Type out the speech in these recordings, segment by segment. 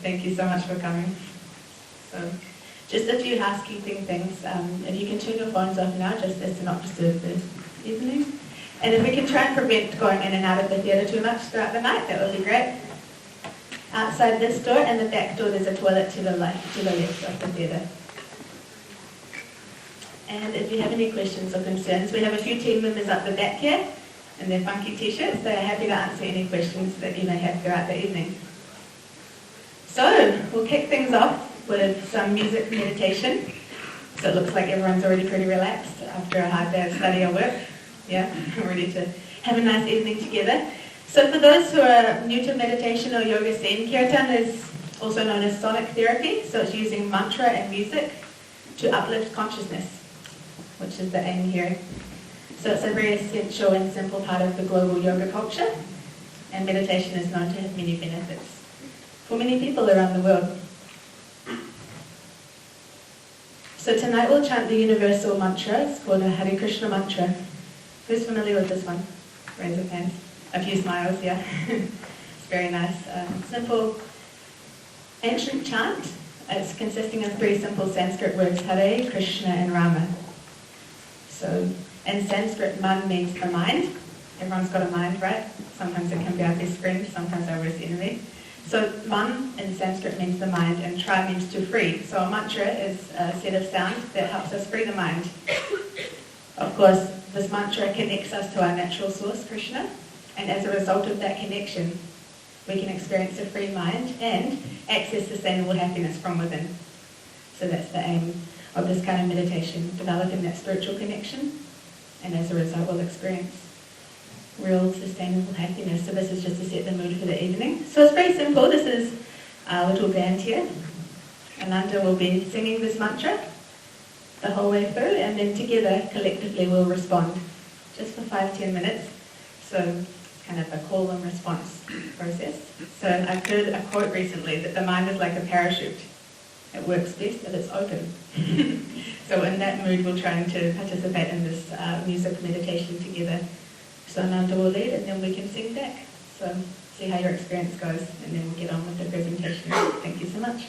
Thank you so much for coming. So, just a few housekeeping things. If you can turn your phones off now, just as to not disturb the evening. And if we can try and prevent going in and out of the theatre too much throughout the night, that would be great. Outside this door and the back door, there's a toilet to the left of the theatre. And if you have any questions or concerns, we have a few team members up the back here in their funky t-shirts. They are happy to answer any questions that you may have throughout the evening. So, we'll kick things off with some music meditation. So it looks like everyone's already pretty relaxed after a hard day of study or work. Yeah, ready to have a nice evening together. So for those who are new to meditation or yoga scene, kirtan is also known as sonic therapy. So it's using mantra and music to uplift consciousness, which is the aim here. So it's a very essential and simple part of the global yoga culture, and meditation is known to have many benefits for many people around the world. So tonight we'll chant the universal mantra. It's called a Hare Krishna mantra. Who's familiar with this one? Raise your hands. A few smiles, yeah. It's very nice. Simple, ancient chant. It's consisting of three simple Sanskrit words, Hare, Krishna, and Rama. So in Sanskrit, man means the mind. Everyone's got a mind, right? Sometimes it can be our best friend, sometimes our worst enemy. So man in Sanskrit means the mind, and tra means to free. So a mantra is a set of sounds that helps us free the mind. Of course, this mantra connects us to our natural source, Krishna, and as a result of that connection, we can experience a free mind and access sustainable happiness from within. So that's the aim of this kind of meditation, developing that spiritual connection, and as a result, we'll experience real sustainable happiness. So this is just to set the mood for the evening. So it's very simple. This is our little band here. Ananda will be singing this mantra the whole way through, and then together, collectively, we'll respond just for 5-10 minutes. So it's kind of a call and response process. So I've heard a quote recently that the mind is like a parachute. It works best if it's open. So in that mood, we'll try to participate in this music meditation together. So Ananda will lead, and then we can sing back. So see how your experience goes, and then we'll get on with the presentation. Thank you so much.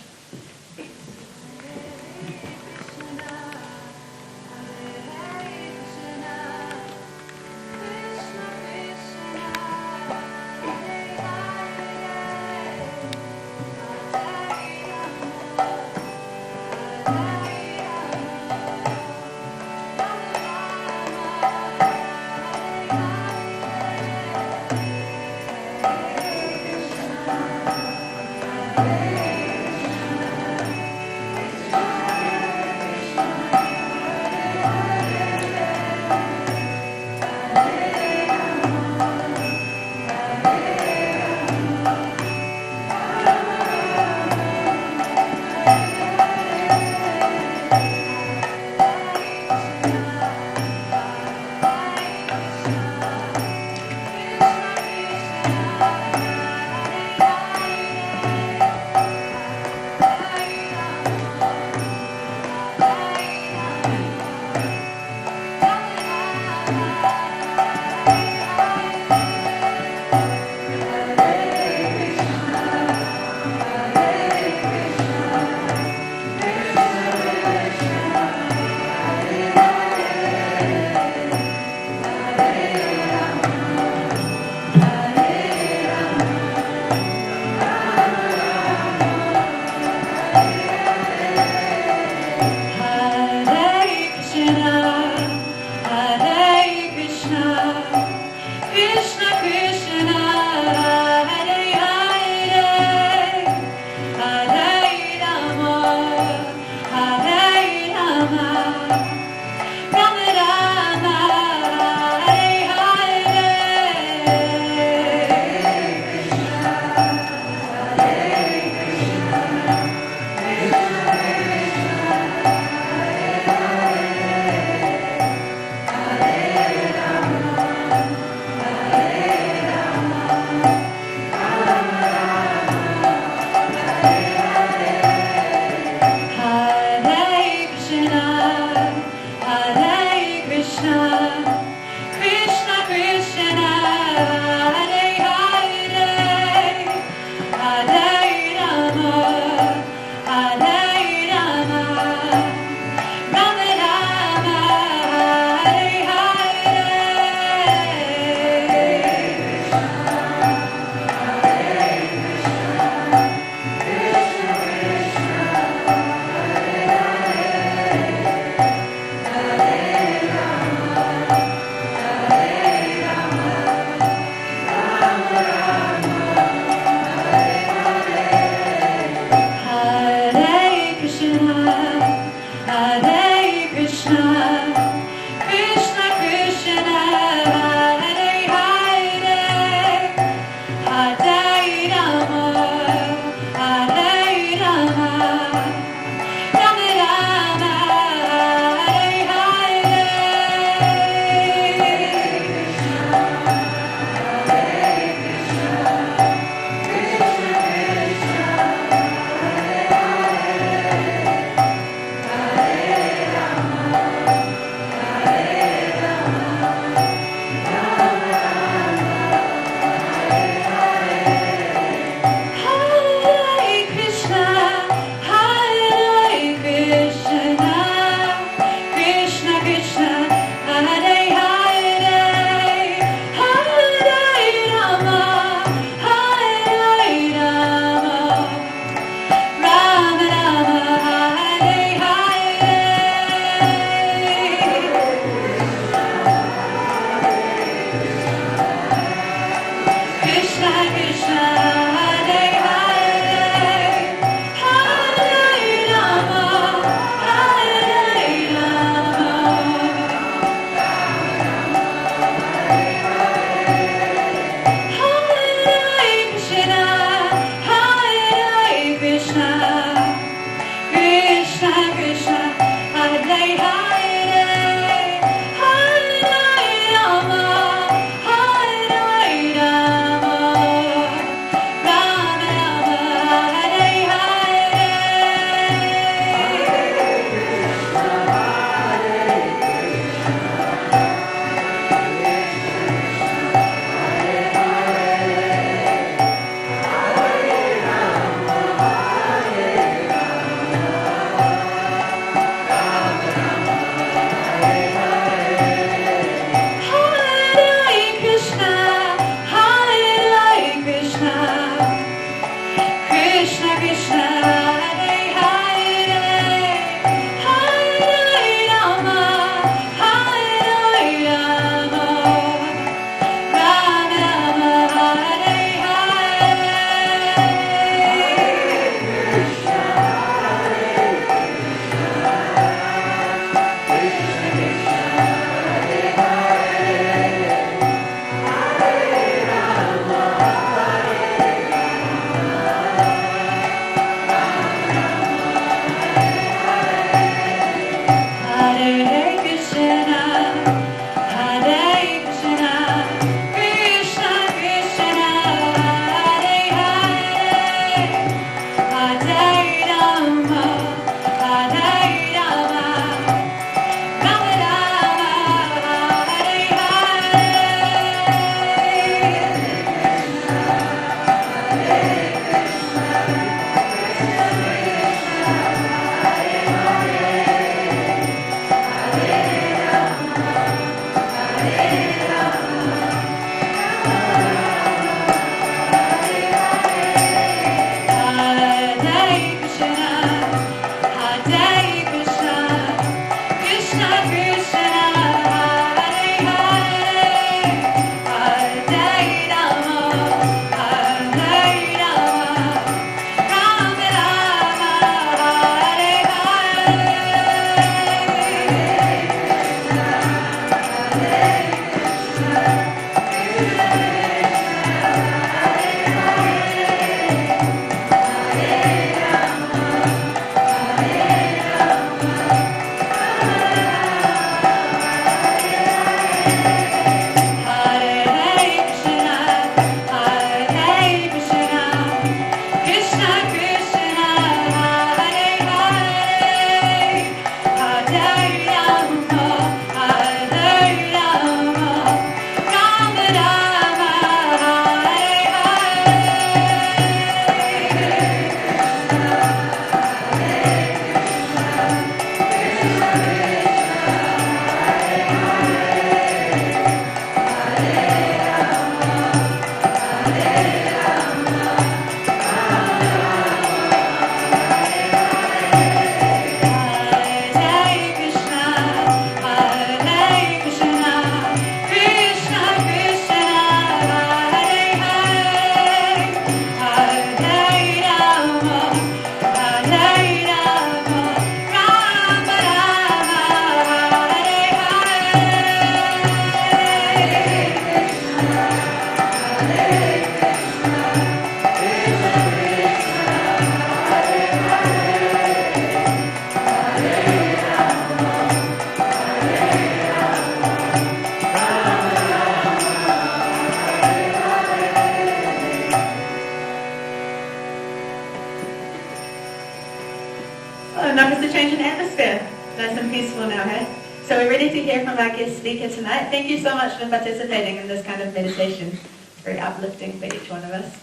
enough is the change in atmosphere. Nice and peaceful now, hey? So we're ready to hear from our guest speaker tonight. Thank you so much for participating in this kind of meditation. It's very uplifting for each one of us.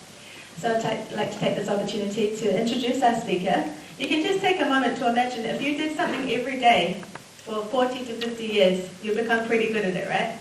So I'd like to take this opportunity to introduce our speaker. You can just take a moment to imagine if you did something every day for 40 to 50 years, you'll become pretty good at it, right?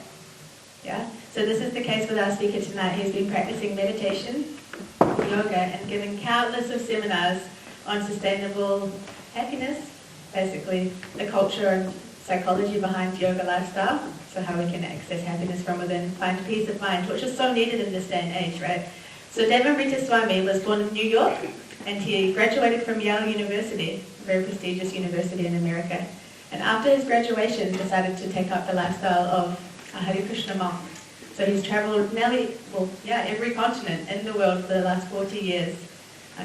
Yeah? So this is the case with our speaker tonight. He's been practicing meditation, yoga, and giving countless of seminars on sustainable happiness, basically the culture and psychology behind yoga lifestyle, so how we can access happiness from within, find peace of mind, which is so needed in this day and age, right? So Devan Swami was born in New York, and he graduated from Yale University, a very prestigious university in America. And after his graduation, decided to take up the lifestyle of a Hare Krishna monk. So he's traveled every continent in the world for the last 40 years,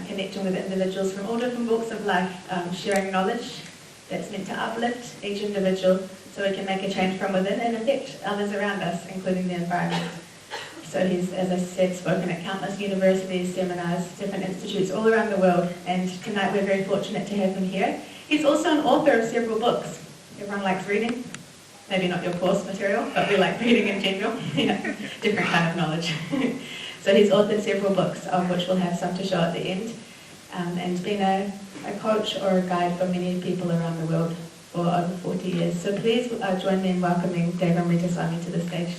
connecting with individuals from all different walks of life, sharing knowledge that's meant to uplift each individual so we can make a change from within and affect others around us, including the environment. So he's, as I said, spoken at countless universities, seminars, different institutes all around the world, and tonight we're very fortunate to have him here. He's also an author of several books. Everyone likes reading. Maybe not your course material, but we like reading in general. Different kind of knowledge. So he's authored several books, of which we'll have some to show at the end, and been a coach or a guide for many people around the world for over 40 years. So please join me in welcoming Devan Swami to the stage.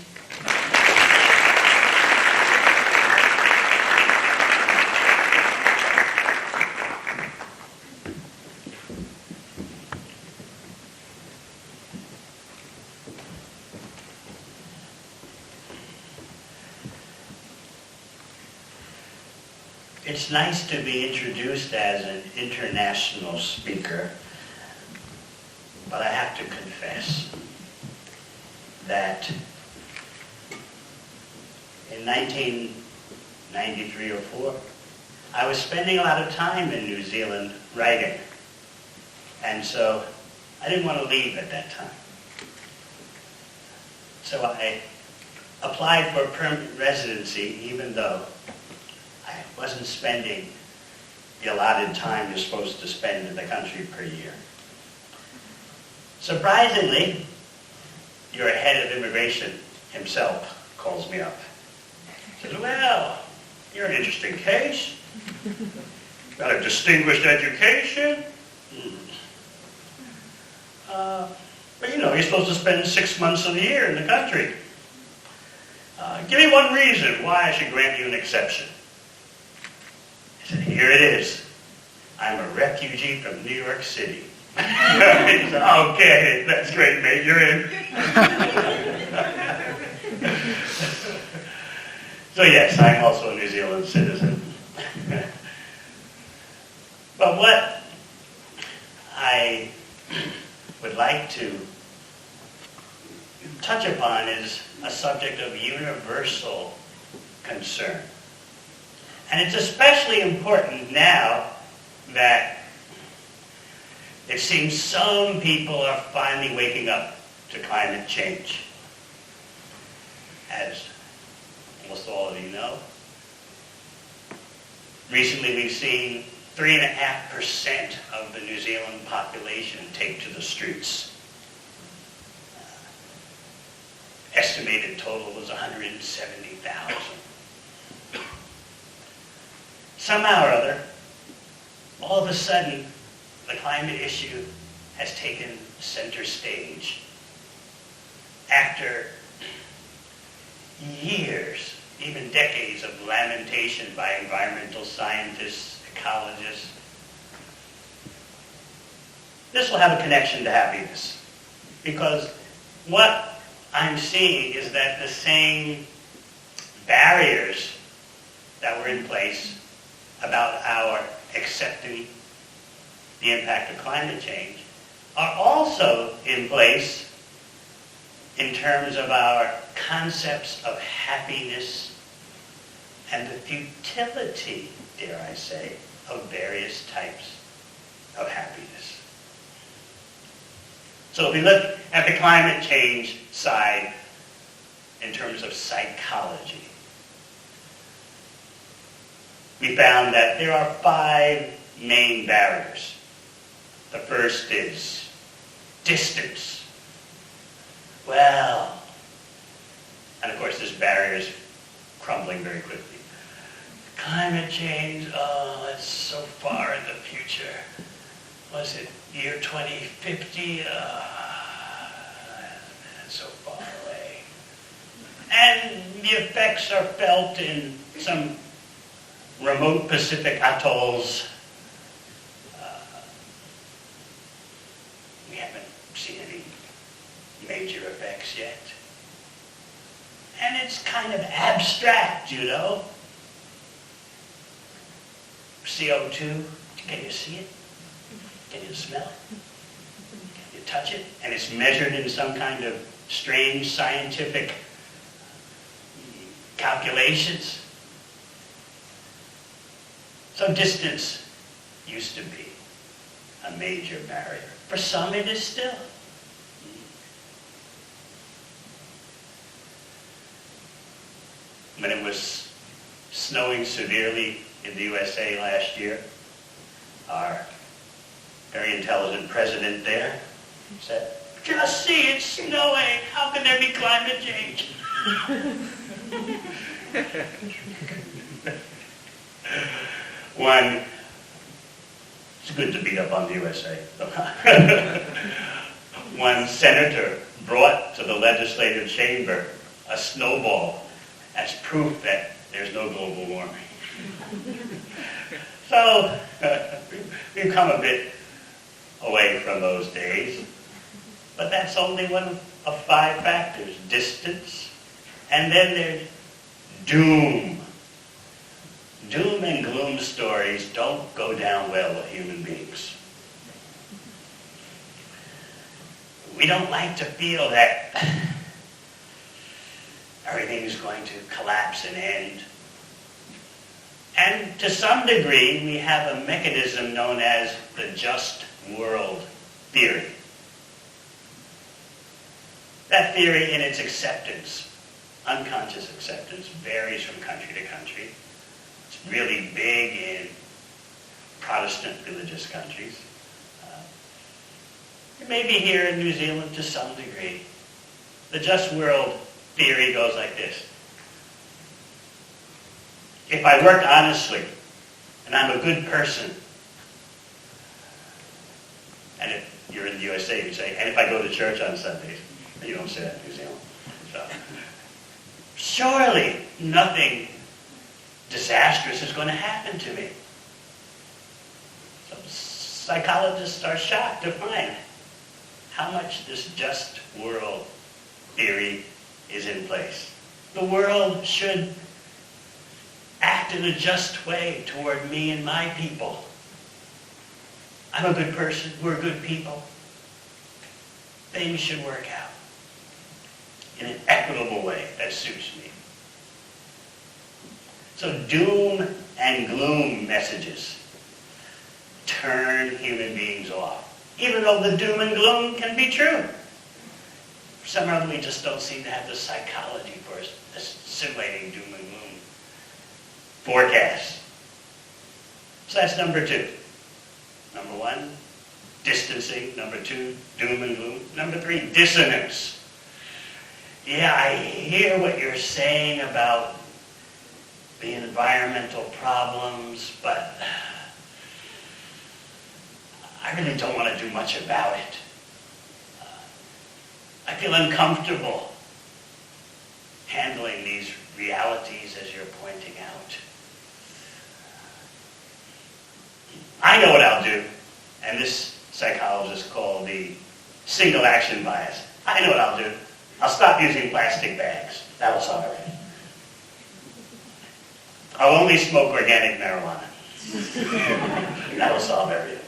It's nice to be introduced as an international speaker, but I have to confess that in 1993 or 4, I was spending a lot of time in New Zealand writing, and so I didn't want to leave at that time. So I applied for a permanent residency, even though I wasn't spending the allotted time you're supposed to spend in the country per year. Surprisingly, your head of immigration himself calls me up. He says, well, you're an interesting case. Got a distinguished education. But you're supposed to spend 6 months of the year in the country. Give me one reason why I should grant you an exception. I said, here it is. I'm a refugee from New York City. He said, okay, that's great, mate, you're in. So yes, I'm also a New Zealand citizen. But what I would like to touch upon is a subject of universal concern. And it's especially important now that it seems some people are finally waking up to climate change. As almost all of you know, recently we've seen 3.5% of the New Zealand population take to the streets. Estimated total was 170,000. Somehow or other, all of a sudden, the climate issue has taken center stage. After years, even decades of lamentation by environmental scientists, ecologists, this will have a connection to happiness. Because what I'm seeing is that the same barriers that were in place about our accepting the impact of climate change are also in place in terms of our concepts of happiness and the futility, dare I say, of various types of happiness. So if we look at the climate change side in terms of psychology, we found that there are 5 main barriers. The first is distance. Well, and of course this barrier is crumbling very quickly. Climate change, oh, it's so far in the future. Was it year 2050? It's so far away. And the effects are felt in some remote Pacific atolls. We haven't seen any major effects yet. And it's kind of abstract, you know. CO2, can you see it? Can you smell it? Can you touch it? And it's measured in some kind of strange scientific calculations. So distance used to be a major barrier. For some it is still. When it was snowing severely in the USA last year, our very intelligent president there said, "Just see, it's snowing. How can there be climate change?" It's good to beat up on the USA. One senator brought to the legislative chamber a snowball as proof that there's no global warming. So we've come a bit away from those days, but that's only one of 5 factors: distance, and then there's doom. Doom and gloom stories don't go down well with human beings. We don't like to feel that everything is going to collapse and end. And to some degree, we have a mechanism known as the just world theory. That theory in its acceptance, unconscious acceptance, varies from country to country. It's really big in Protestant religious countries. It may be here in New Zealand to some degree. The just world theory goes like this. If I work honestly, and I'm a good person, and if you're in the USA, you say, and if I go to church on Sundays, you don't say that in New Zealand. So, surely nothing disastrous is going to happen to me. So psychologists are shocked to find how much this just world theory is in place. The world should act in a just way toward me and my people. I'm a good person. We're good people. Things should work out in an equitable way that suits me. So doom and gloom messages turn human beings off, even though the doom and gloom can be true. For some reason, we just don't seem to have the psychology for assimilating doom and gloom forecasts. So that's number 2. Number 1, distancing. Number 2, doom and gloom. Number 3, dissonance. Yeah, I hear what you're saying about the environmental problems, but I really don't want to do much about it. I feel uncomfortable handling these realities as you're pointing out. I know what I'll do, and this psychologist called the single action bias. I know what I'll do. I'll stop using plastic bags. That'll solve everything. I'll only smoke organic marijuana. That'll solve everything.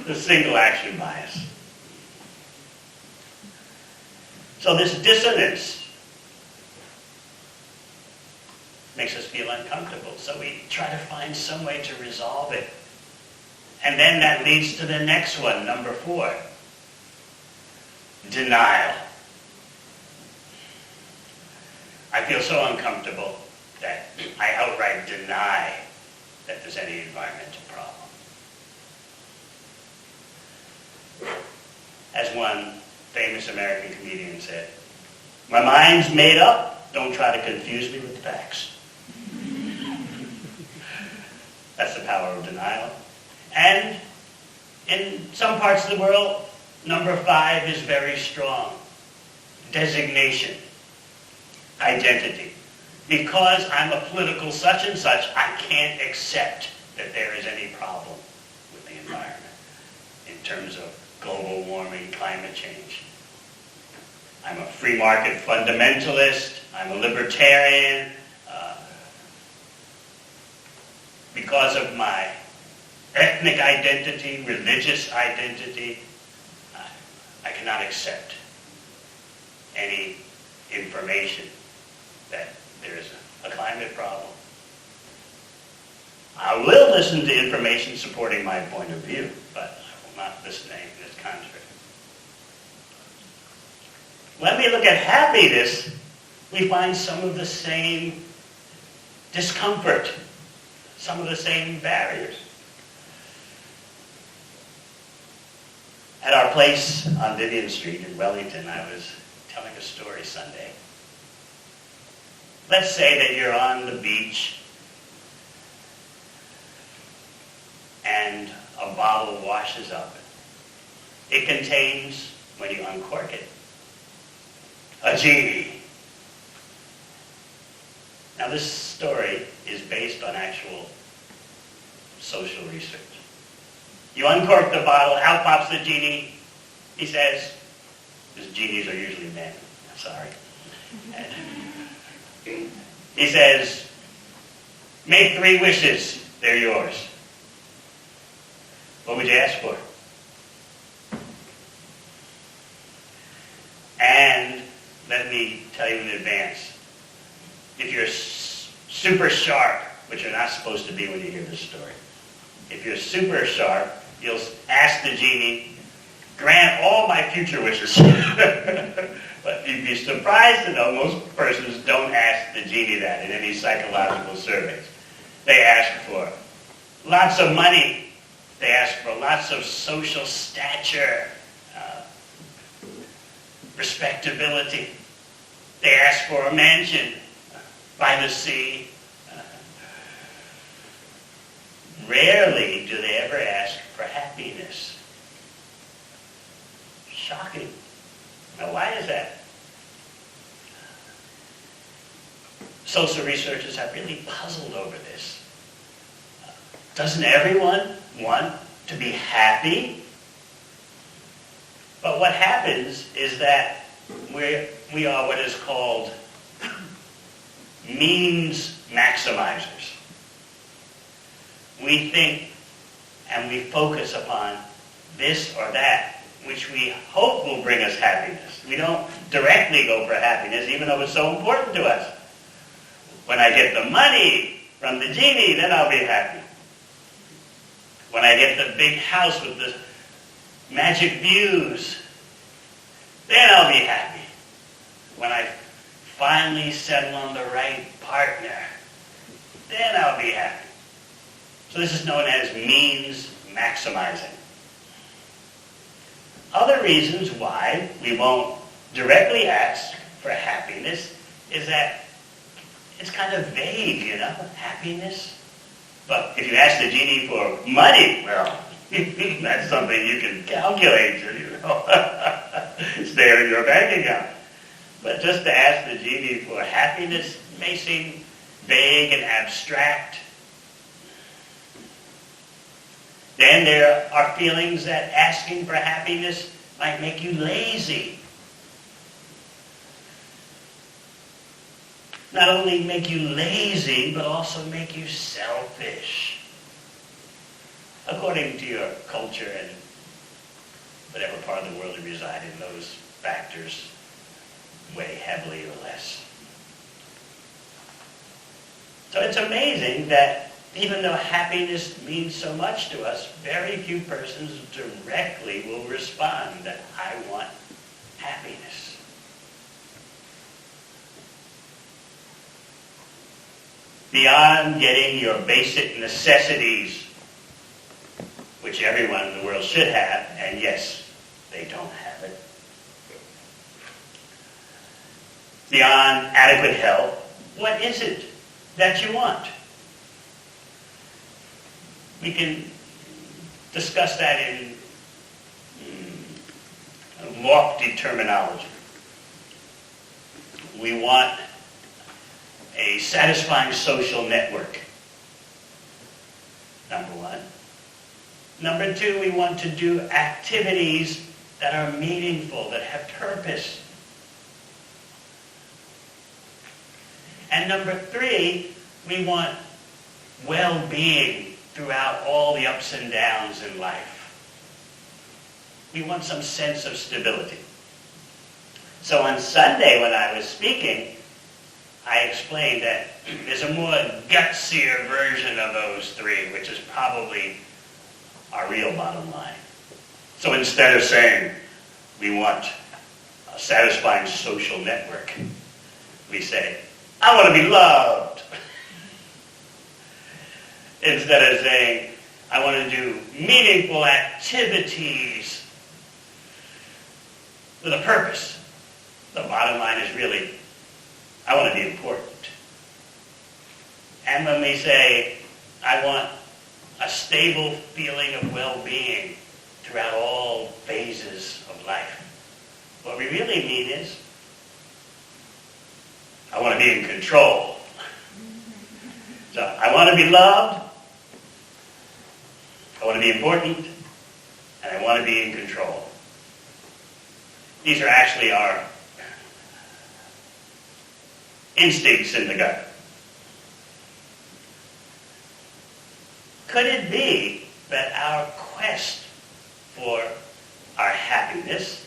The single action bias. So this dissonance makes us feel uncomfortable. So we try to find some way to resolve it. And then that leads to the next one, number 4. Denial. I feel so uncomfortable that I outright deny that there's any environmental problem. as one famous American comedian said, "My mind's made up, don't try to confuse me with facts." That's the power of denial. And in some parts of the world, number 5 is very strong. Designation. Identity. Because I'm a political such and such, I can't accept that there is any problem with the environment in terms of global warming, climate change. I'm a free market fundamentalist. I'm a libertarian. Because of my ethnic identity, religious identity, I cannot accept any information that there is a climate problem. I will listen to information supporting my point of view, but I will not listen to anything that's contrary. When we look at happiness, we find some of the same discomfort, some of the same barriers. At our place on Vivian Street in Wellington, I was telling a story Sunday. Let's say that you're on the beach and a bottle washes up. It contains, when you uncork it, a genie. Now this story is based on actual social research. You uncork the bottle, out pops the genie. He says, because genies are usually men, I'm sorry. He says, make 3 wishes, they're yours. What would you ask for? And let me tell you in advance, if you're super sharp, which you're not supposed to be when you hear this story, if you're super sharp, you'll ask the genie, grant all my future wishes. But you'd be surprised to know most persons don't ask the genie that in any psychological surveys. They ask for lots of money. They ask for lots of social stature, respectability. They ask for a mansion by the sea. Rarely do they ever ask for happiness. Shocking. Now, why is that? Social researchers have really puzzled over this. Doesn't everyone want to be happy? But what happens is that we are what is called means maximizers. We think and we focus upon this or that, which we hope will bring us happiness. We don't directly go for happiness, even though it's so important to us. When I get the money from the genie, then I'll be happy. When I get the big house with the magic views, then I'll be happy. When I finally settle on the right partner, then I'll be happy. So this is known as means maximizing. Other reasons why we won't directly ask for happiness is that it's kind of vague, happiness. But if you ask the genie for money, well, that's something you can calculate, It's there in your bank account. But just to ask the genie for happiness may seem vague and abstract. Then there are feelings that asking for happiness might make you lazy. Not only make you lazy, but also make you selfish. According to your culture and whatever part of the world you reside in, those factors weigh heavily or less. So it's amazing that even though happiness means so much to us, very few persons directly will respond that I want happiness. Beyond getting your basic necessities, which everyone in the world should have, and yes, they don't have it. Beyond adequate health, what is it that you want? We can discuss that in lofty terminology. We want a satisfying social network, number one. Number two, we want to do activities that are meaningful, that have purpose. And number three, we want well-being throughout all the ups and downs in life. We want some sense of stability. So on Sunday when I was speaking, I explained that there's a more gutsier version of those three, which is probably our real bottom line. So instead of saying we want a satisfying social network, we say, I want to be loved. Instead of saying, I want to do meaningful activities with a purpose. The bottom line is really, I want to be important. And when we say, I want a stable feeling of well-being throughout all phases of life, what we really mean is, I want to be in control. So I want to be loved, I want to be important, and I want to be in control. These are actually our instincts in the gut. Could it be that our quest for our happiness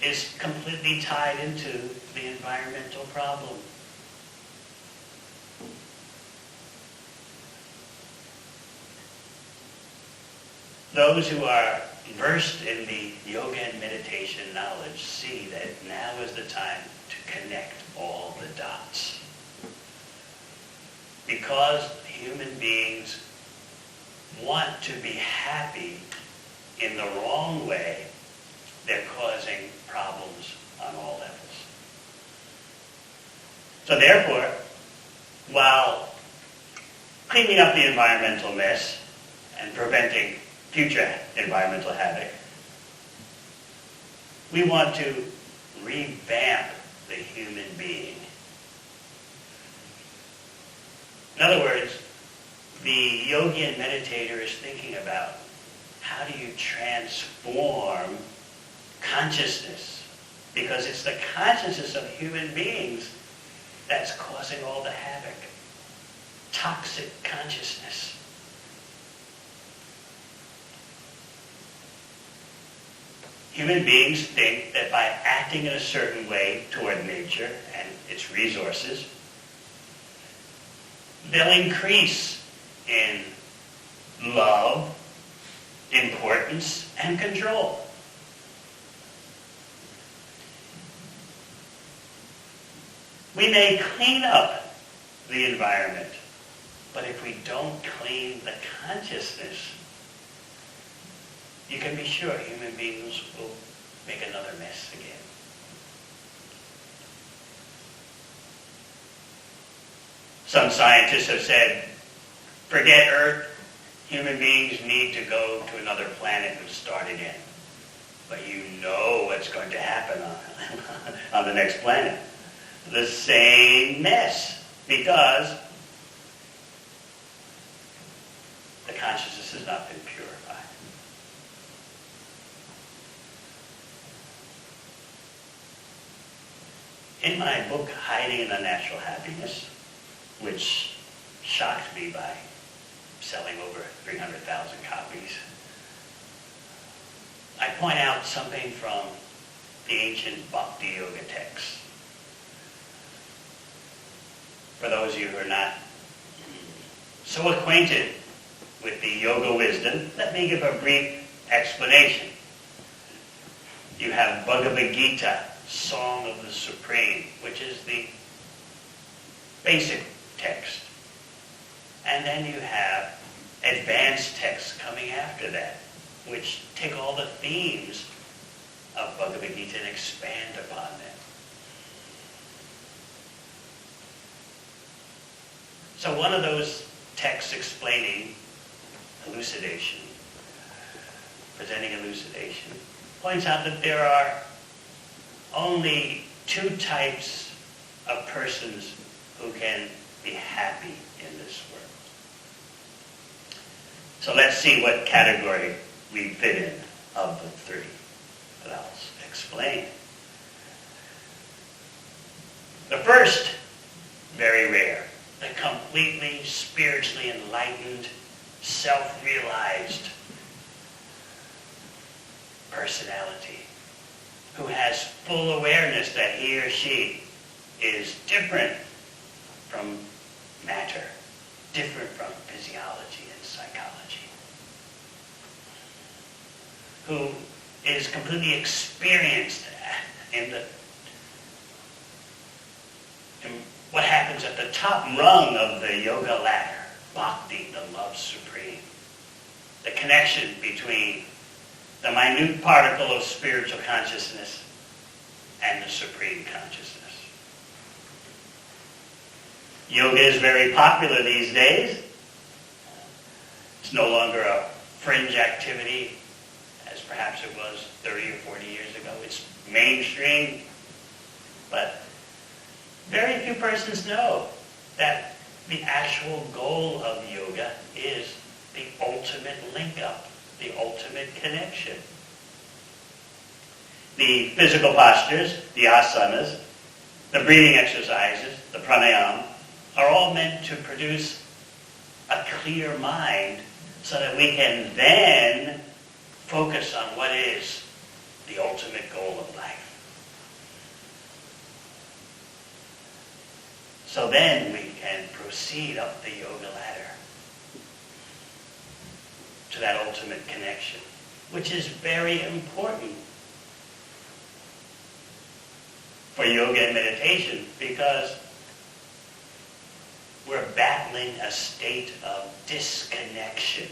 is completely tied into the environmental problem? Those who are versed in the yoga and meditation knowledge see that now is the time to connect all the dots. Because human beings want to be happy in the wrong way, they're causing problems on all levels. So therefore, while cleaning up the environmental mess and preventing future environmental havoc, we want to revamp the human being. In other words, the yogi and meditator is thinking about how do you transform consciousness? Because it's the consciousness of human beings that's causing all the havoc. Toxic consciousness. Human beings think that by acting in a certain way toward nature and its resources, they'll increase in love, importance, and control. We may clean up the environment, but if we don't clean the consciousness, you can be sure human beings will make another mess again. Some scientists have said, forget Earth, human beings need to go to another planet and start again. But you know what's going to happen on the next planet. The same mess, because the consciousness has not been purified. In my book, Hiding in Unnatural Happiness, which shocked me by selling over 300,000 copies, I point out something from the ancient Bhakti Yoga texts. For those of you who are not so acquainted with the yoga wisdom, let me give a brief explanation. You have Bhagavad Gita, Song of the Supreme, which is the basic text. And then you have advanced texts coming after that, which take all the themes of Bhagavad Gita and expand upon them. So one of those texts explaining elucidation, presenting elucidation, points out that there are only two types of persons who can be happy in this world. So let's see what category we fit in of the three that I'll explain. The first, very rare, the completely spiritually enlightened, self-realized personality who has full awareness that he or she is different from matter, different from physiology and psychology, who is completely experienced in what happens at the top rung of the yoga ladder, bhakti, the love supreme, the connection between the minute particle of spiritual consciousness and the supreme consciousness. Yoga is very popular these days. It's no longer a fringe activity as perhaps it was 30 or 40 years ago. It's mainstream, but very few persons know that the actual goal of yoga is the ultimate link-up, the ultimate connection. The physical postures, the asanas, the breathing exercises, the pranayama, are all meant to produce a clear mind so that we can then focus on what is the ultimate goal of life. So then we can proceed up the yoga ladder to that ultimate connection, which is very important for yoga and meditation because we're battling a state of disconnection.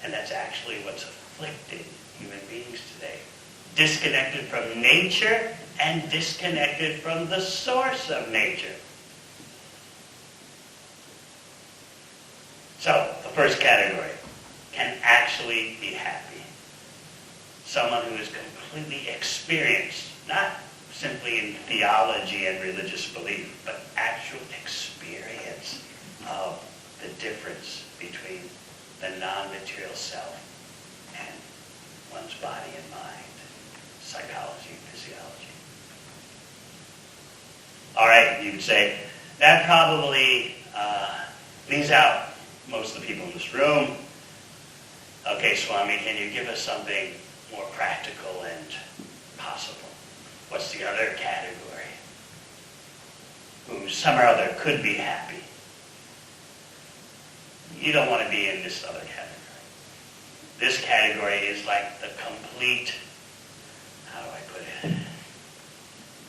And that's actually what's afflicting human beings today. Disconnected from nature and disconnected from the source of nature. So, the first category can actually be happy. Someone who is completely experienced, not simply in theology and religious belief, but actual experience of the difference between the non-material self and one's body and mind, psychology and physiology. All right, you'd say, that probably leaves out most of the people in this room. Okay, Swami, can you give us something more practical and possible? What's the other category? Who somehow or other could be happy. You don't want to be in this other category. This category is like the complete, how do I put it?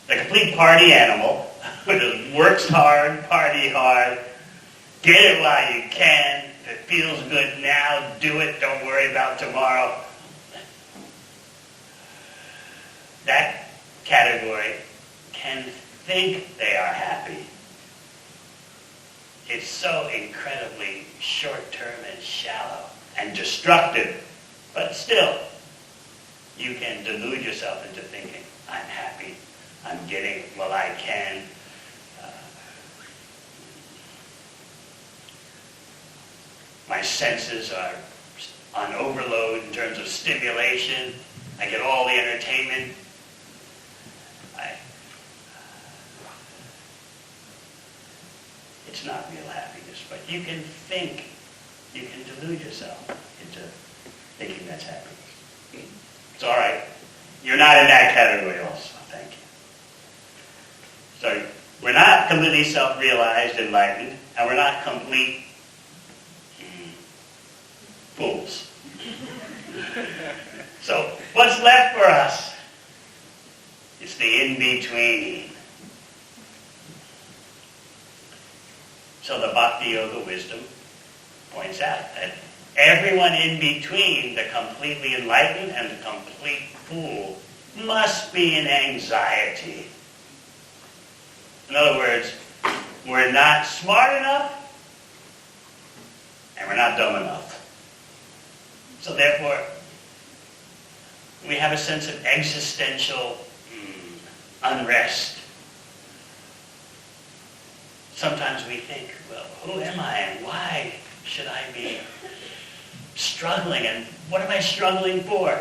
The complete party animal who just works hard, party hard, get it while you can. If it feels good now, do it. Don't worry about tomorrow. That category can think they are happy. It's so incredibly short-term and shallow and destructive. But still, you can delude yourself into thinking, I'm happy, I'm getting what I can. My senses are on overload in terms of stimulation. I get all the entertainment. It's not real happiness, but you can think, you can delude yourself into thinking that's happiness. It's all right. You're not in that category also, thank you. So we're not completely self-realized, enlightened, and we're not complete fools. So what's left for us? It's the in-between. So the Bhakti Yoga wisdom points out that everyone in between, the completely enlightened and the complete fool, must be in anxiety. In other words, we're not smart enough and we're not dumb enough. So therefore, we have a sense of existential unrest. Sometimes we think, well, who am I and why should I be struggling and what am I struggling for?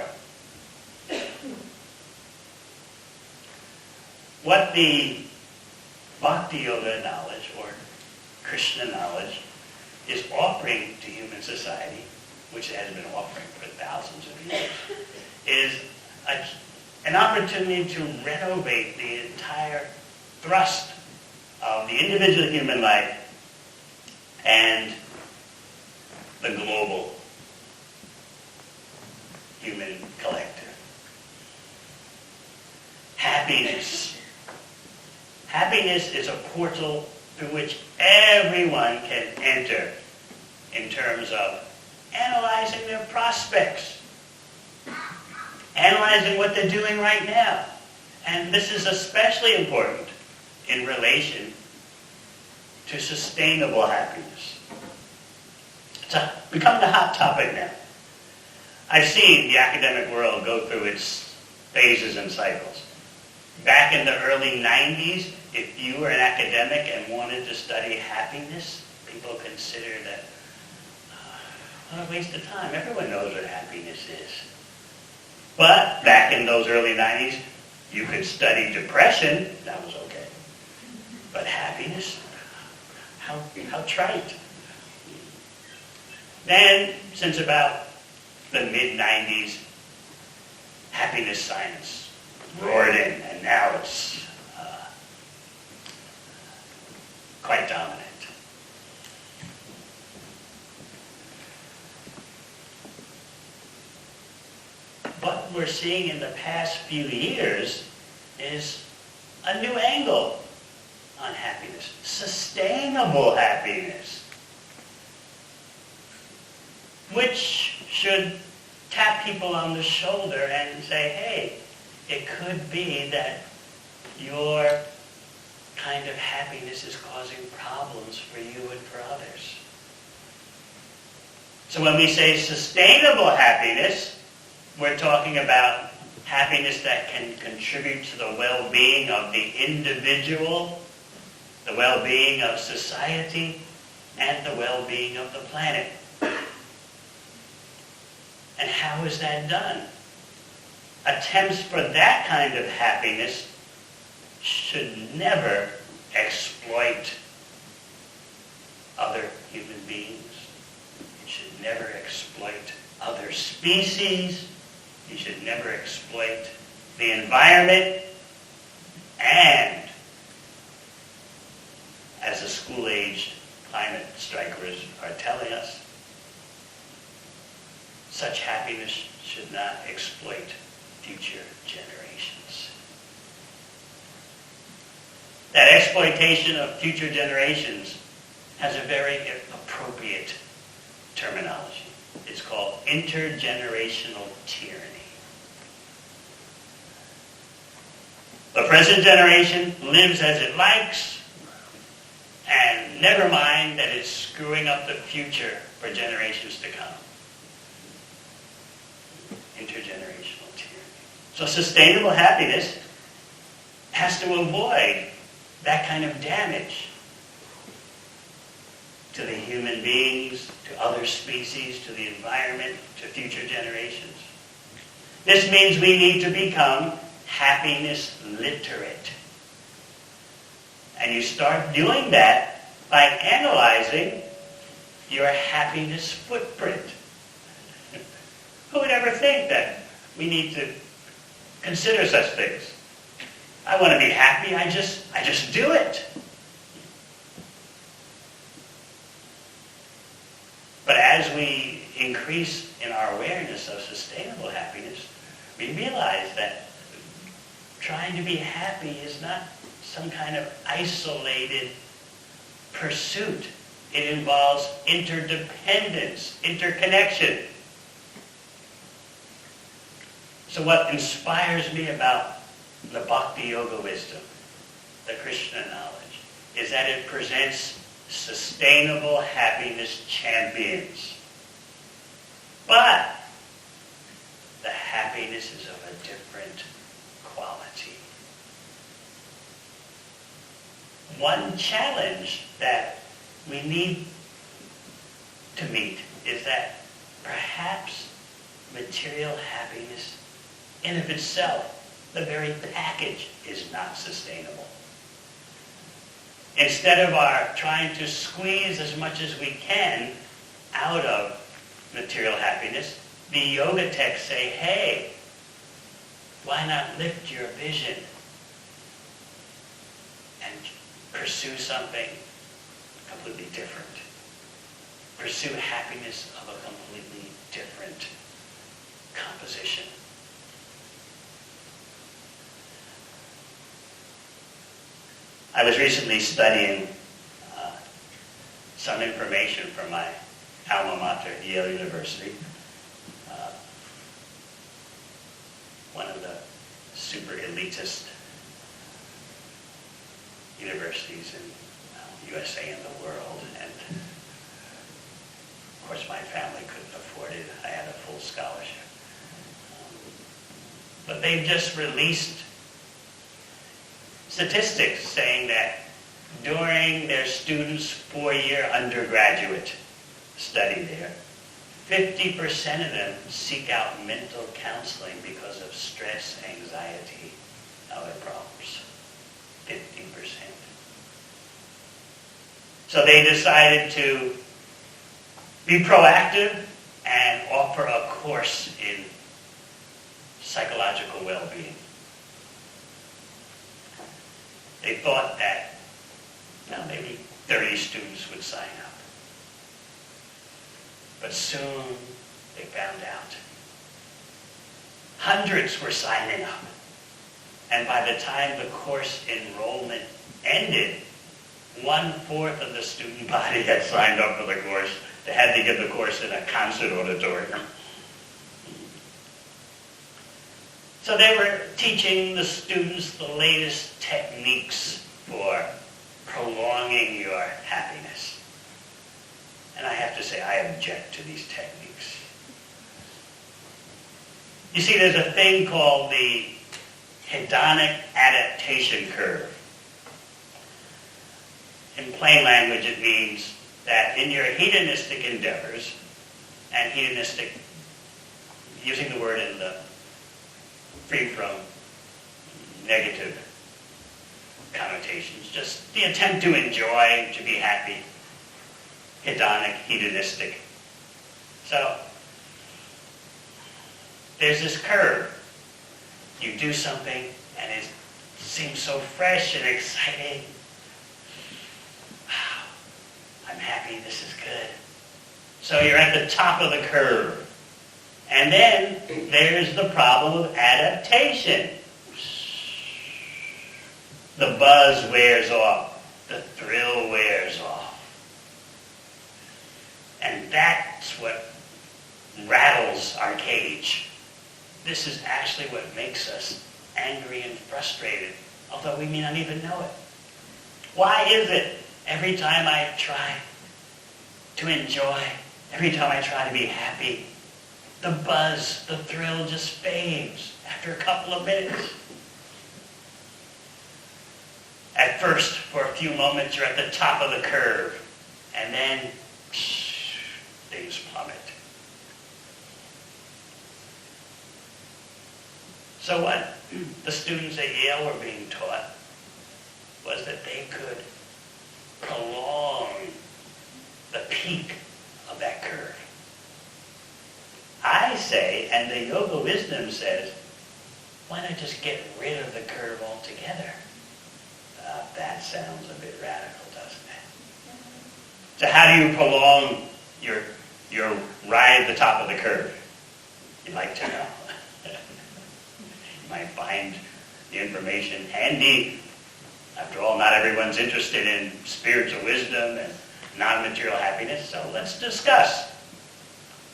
What the Bhakti Yoga knowledge or Krishna knowledge is offering to human society, which it has been offering for thousands of years, is an opportunity to renovate the entire thrust of the individual human life and the global human collective. Happiness. Happiness is a portal through which everyone can enter in terms of analyzing their prospects, analyzing what they're doing right now. And this is especially important in relation to sustainable happiness. It's become the hot topic now. I've seen the academic world go through its phases and cycles. Back in the early 90s, if you were an academic and wanted to study happiness, people considered that what a waste of time. Everyone knows what happiness is. But back in those early 90s, you could study depression. That was okay. But happiness? How trite. Then, since about the mid-90s, happiness science roared in, and now it's quite dominant. What we're seeing in the past few years is a new angle on happiness. Sustainable happiness. Which should tap people on the shoulder and say, hey, it could be that your kind of happiness is causing problems for you and for others. So when we say sustainable happiness, we're talking about happiness that can contribute to the well-being of the individual, the well-being of society, and the well-being of the planet. And how is that done? Attempts for that kind of happiness should never exploit other human beings. It should never exploit other species. You should never exploit the environment. And as the school-aged climate strikers are telling us, such happiness should not exploit future generations. That exploitation of future generations has a very appropriate terminology. It's called intergenerational tyranny. The present generation lives as it likes, and never mind that it's screwing up the future for generations to come. Intergenerational tyranny. So sustainable happiness has to avoid that kind of damage to the human beings, to other species, to the environment, to future generations. This means we need to become happiness literate. And you start doing that by analyzing your happiness footprint. Who would ever think that we need to consider such things? I want to be happy, I just do it. But as we increase in our awareness of sustainable happiness, we realize that trying to be happy is not some kind of isolated pursuit. It involves interdependence, interconnection. So what inspires me about the Bhakti Yoga wisdom, the Krishna knowledge, is that it presents sustainable happiness champions. But the happiness is of a different quality. One challenge that we need to meet is that perhaps material happiness in of itself, the very package, is not sustainable. Instead of our trying to squeeze as much as we can out of material happiness, the yoga texts say, hey, why not lift your vision and pursue something completely different? Pursue happiness of a completely different composition. I was recently studying some information from my alma mater, Yale University, one of the super elitist universities in USA and the world. And of course my family couldn't afford it. I had a full scholarship. But they've just released statistics saying that during their students' 4-year undergraduate study there, 50% of them seek out mental counseling because of stress, anxiety, and other problems. 50%. So they decided to be proactive and offer a course in psychological well-being. They thought that maybe 30 students would sign up. But soon they found out hundreds were signing up. And by the time the course enrollment ended, 1/4 of the student body had signed up for the course. They had to give the course in a concert auditorium. So they were teaching the students the latest techniques for prolonging your happiness. And I have to say, I object to these techniques. You see, there's a thing called the hedonic adaptation curve. In plain language, it means that in your hedonistic endeavors, and hedonistic, using the word in the free from negative connotations, just the attempt to enjoy, to be happy, hedonic, hedonistic. So, there's this curve. You do something and it seems so fresh and exciting. Wow, I'm happy, this is good. So you're at the top of the curve. And then there's the problem of adaptation. The buzz wears off. The thrill wears off. And that's what rattles our cage. This is actually what makes us angry and frustrated, although we may not even know it. Why is it every time I try to enjoy, every time I try to be happy, the buzz, the thrill just fades after a couple of minutes? At first, for a few moments, you're at the top of the curve, and then things plummet. So what the students at Yale were being taught was that they could prolong the peak of that curve. I say, and the yoga wisdom says, why not just get rid of the curve altogether? That sounds a bit radical, doesn't it? So how do you prolong your ride at the top of the curve? You'd like to know. You might find the information handy. After all, not everyone's interested in spiritual wisdom and non-material happiness, so let's discuss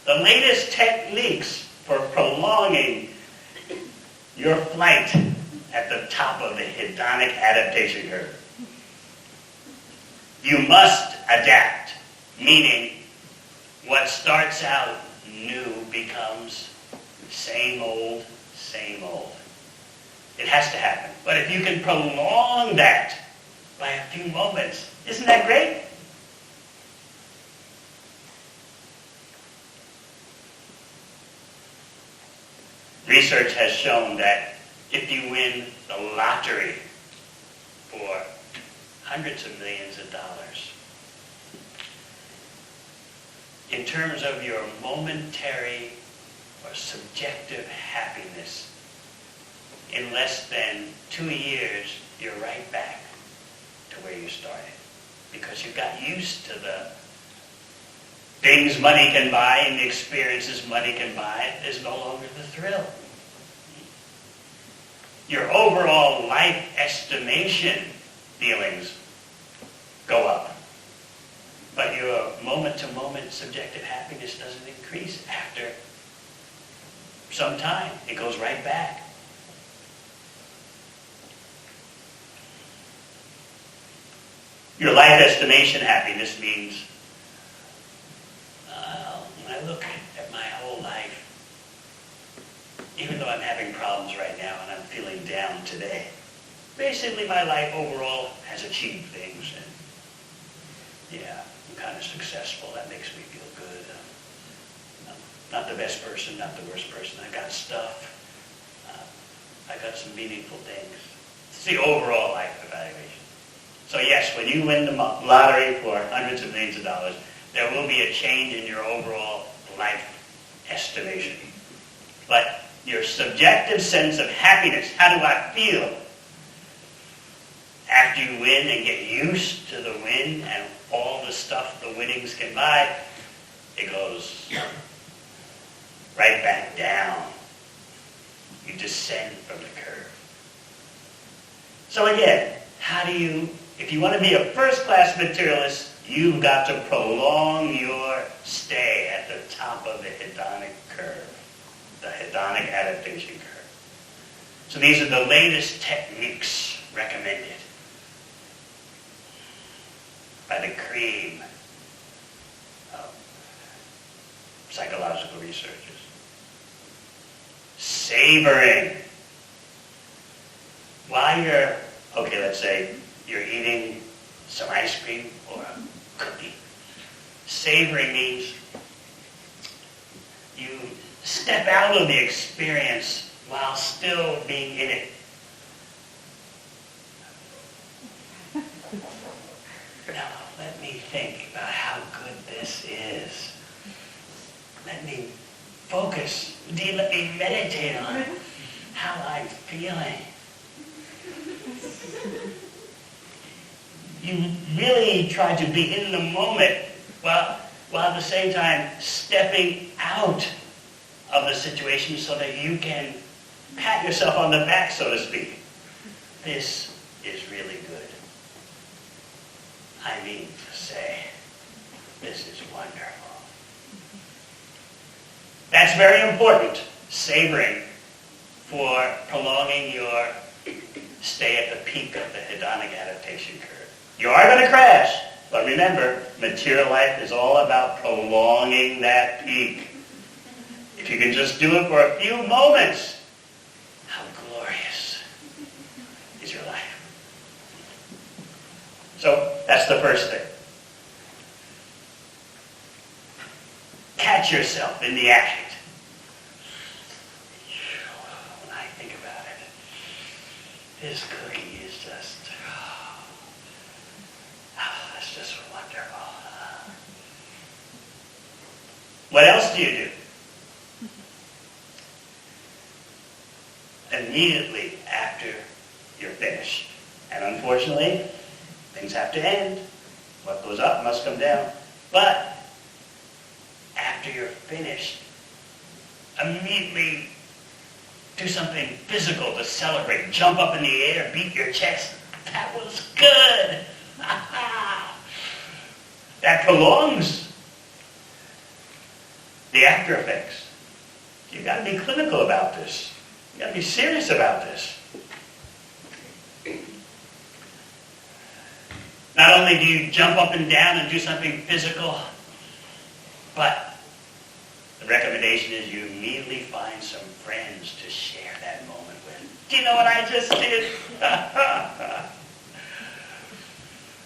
the latest techniques for prolonging your flight at the top of the hedonic adaptation curve. You must adapt, meaning what starts out new becomes same old, same old. It has to happen. But if you can prolong that by a few moments, isn't that great? Research has shown that if you win the lottery for hundreds of millions of dollars, in terms of your momentary or subjective happiness, in less than 2 years, you're right back to where you started. Because you got used to the things money can buy and the experiences money can buy. There's no longer the thrill. Your overall life estimation feelings go up. But your moment-to-moment subjective happiness doesn't increase after some time. It goes right back. Your life estimation happiness means, when I look at my whole life, even though I'm having problems right now and I'm feeling down today, basically my life overall has achieved things. And yeah, I'm kind of successful. That makes me feel good. I'm not the best person, not the worst person. I got stuff. I got some meaningful things. It's the overall life evaluation. So yes, when you win the lottery for hundreds of millions of dollars, there will be a change in your overall life estimation. But your subjective sense of happiness, how do I feel after you win and get used to the win and all the stuff the winnings can buy, it goes right back down. You descend from the curve. So again, how do you, if you want to be a first-class materialist, you've got to prolong your stay at the top of the hedonic curve, the hedonic adaptation curve. So these are the latest techniques recommended by the cream of psychological researchers. Savoring. While you're, okay, let's say you're eating some ice cream or a cookie. Savoring means you step out of the experience while still being in it. Now, let me think about how good this is. Let me focus. Let me meditate on how I'm feeling. You really try to be in the moment while at the same time stepping out of the situation so that you can pat yourself on the back, so to speak. This is really good. I mean to say, this is wonderful. That's very important, savoring, for prolonging your stay at the peak of the hedonic adaptation curve. You are going to crash, but remember, material life is all about prolonging that peak. If you can just do it for a few moments, how glorious is your life. So that's the first thing. Catch yourself in the act. When I think about it, this cookie is just, it's just wonderful. What else do you do? Immediately after you're finished. And unfortunately, things have to end. What goes up must come down. But after you're finished, immediately do something physical to celebrate. Jump up in the air, beat your chest. That was good. that prolongs the after effects. You've got to be clinical about this. You've got to be serious about this. Not only do you jump up and down and do something physical, but the recommendation is you immediately find some friends to share that moment with. Do you know what I just did?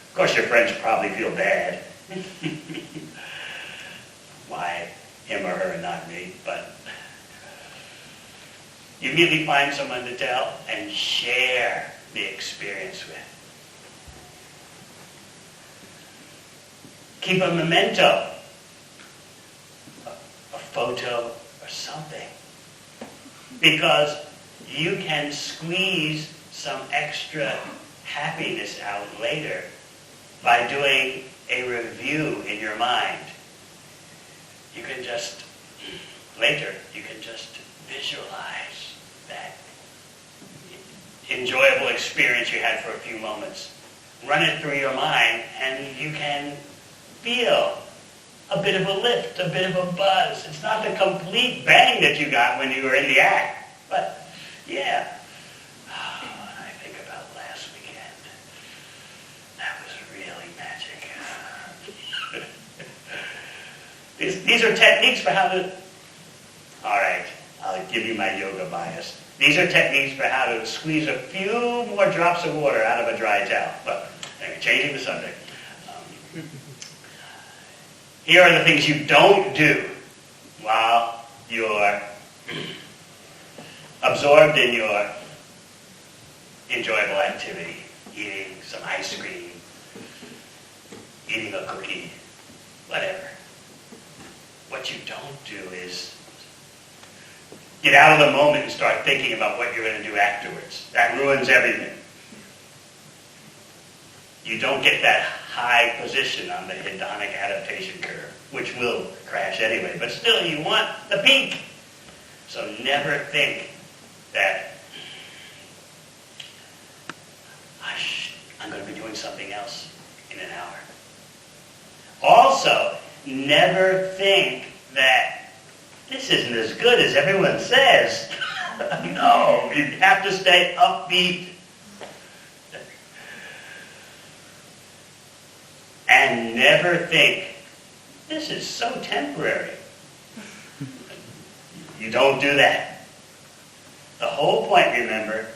Of course, your friends probably feel bad. Why him or her, not me? But you immediately find someone to tell and share the experience with. Keep a memento, a photo or something. Because you can squeeze some extra happiness out later by doing a review in your mind. You can just, later, you can just visualize that enjoyable experience you had for a few moments. Run it through your mind and you can feel a bit of a lift, a bit of a buzz. It's not the complete bang that you got when you were in the act, but yeah. I think about last weekend. That was really magic. These are techniques for how to... All right, I'll give you my yoga bias. These are techniques for how to squeeze a few more drops of water out of a dry towel. But anyway, changing the subject. Here are the things you don't do while you're absorbed in your enjoyable activity. Eating some ice cream, eating a cookie, whatever. What you don't do is get out of the moment and start thinking about what you're going to do afterwards. That ruins everything. You don't get that high position on the hedonic adaptation curve, which will crash anyway, but still you want the peak. So never think that I'm going to be doing something else in an hour. Also, never think that this isn't as good as everyone says. No, you have to stay upbeat. And never think, this is so temporary. You don't do that. The whole point, remember,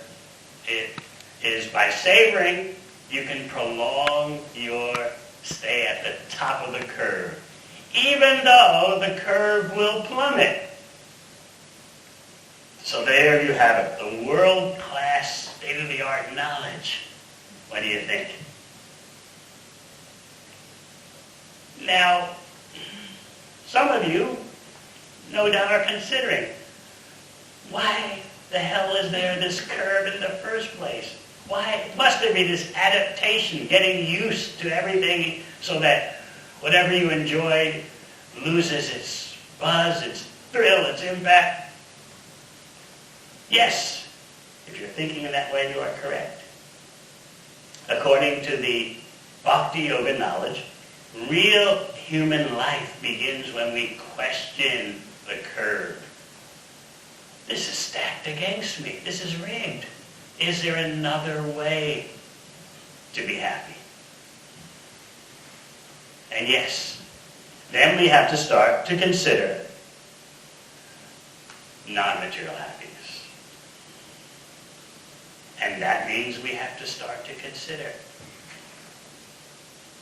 is by savoring, you can prolong your stay at the top of the curve, even though the curve will plummet. So there you have it, the world-class, state-of-the-art knowledge. What do you think? Now, some of you, no doubt, are considering, why the hell is there this curve in the first place? Why must there be this adaptation, getting used to everything so that whatever you enjoyed loses its buzz, its thrill, its impact? Yes, if you're thinking in that way, you are correct. According to the Bhakti Yoga knowledge, real human life begins when we question the curve. This is stacked against me. This is rigged. Is there another way to be happy? And yes, then we have to start to consider non-material happiness. And that means we have to start to consider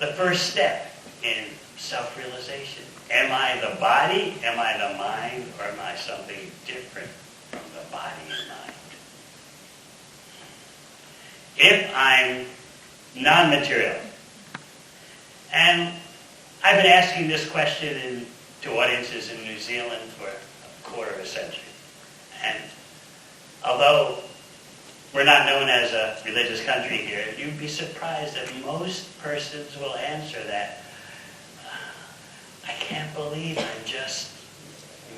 the first step in self-realization. Am I the body? Am I the mind? Or am I something different from the body and mind? If I'm non-material, and I've been asking this question to audiences in New Zealand for a quarter of a century, and although we're not known as a religious country here, you'd be surprised that most persons will answer that. I can't believe I'm just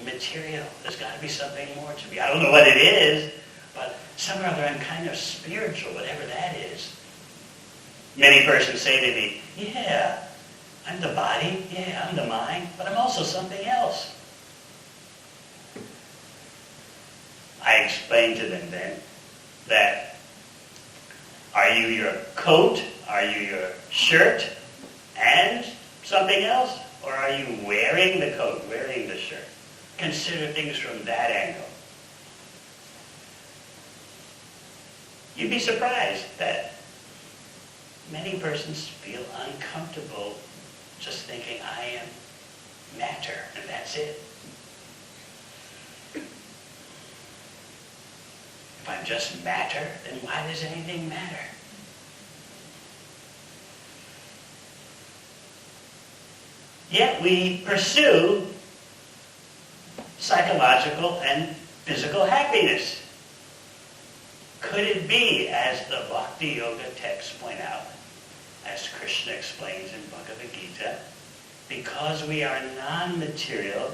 material. There's got to be something more to me. I don't know what it is, but somehow or other I'm kind of spiritual, whatever that is. Many persons say to me, yeah, I'm the body, yeah, I'm the mind, but I'm also something else. I explained to them then that are you your coat, are you your shirt, and something else? Or are you wearing the coat, wearing the shirt? Consider things from that angle. You'd be surprised that many persons feel uncomfortable just thinking I am matter and that's it. If I'm just matter, then why does anything matter? Yet we pursue psychological and physical happiness. Could it be, as the Bhakti Yoga texts point out, as Krishna explains in Bhagavad Gita, because we are non-material,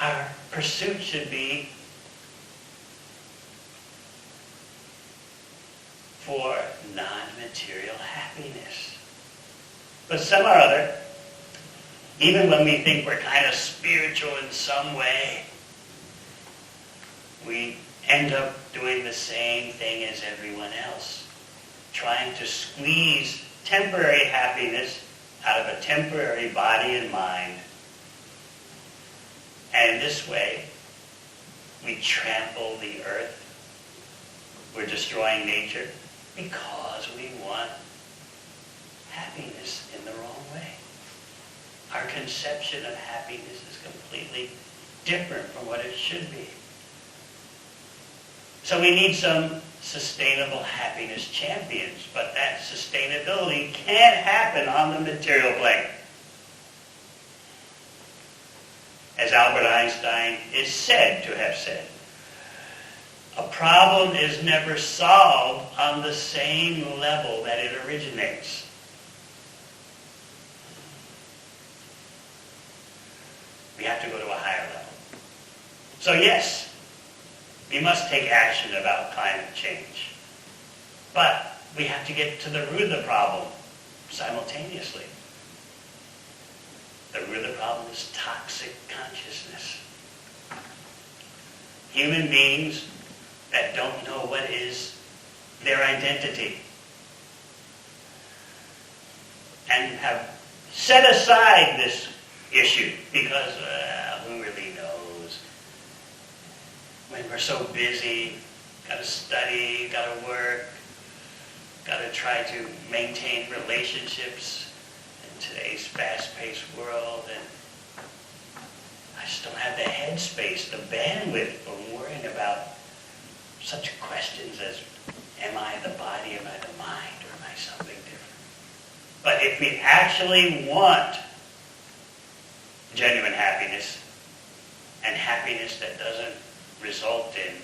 our pursuit should be for non-material happiness. But some or other, even when we think we're kind of spiritual in some way, we end up doing the same thing as everyone else, trying to squeeze temporary happiness out of a temporary body and mind. And in this way, we trample the earth. We're destroying nature because we want happiness in the wrong way. Our conception of happiness is completely different from what it should be. So we need some sustainable happiness champions, but that sustainability can't happen on the material plane. As Albert Einstein is said to have said, a problem is never solved on the same level that it originates. We have to go to a higher level. So yes, we must take action about climate change. But we have to get to the root of the problem simultaneously. The root of the problem is toxic consciousness. Human beings that don't know what is their identity and have set aside this issue because who really knows? When we're so busy, got to study, got to work, got to try to maintain relationships in today's fast-paced world, and I just don't have the headspace, the bandwidth for worrying about such questions as, am I the body, am I the mind, or am I something different? But if we actually want genuine happiness, and happiness that doesn't result in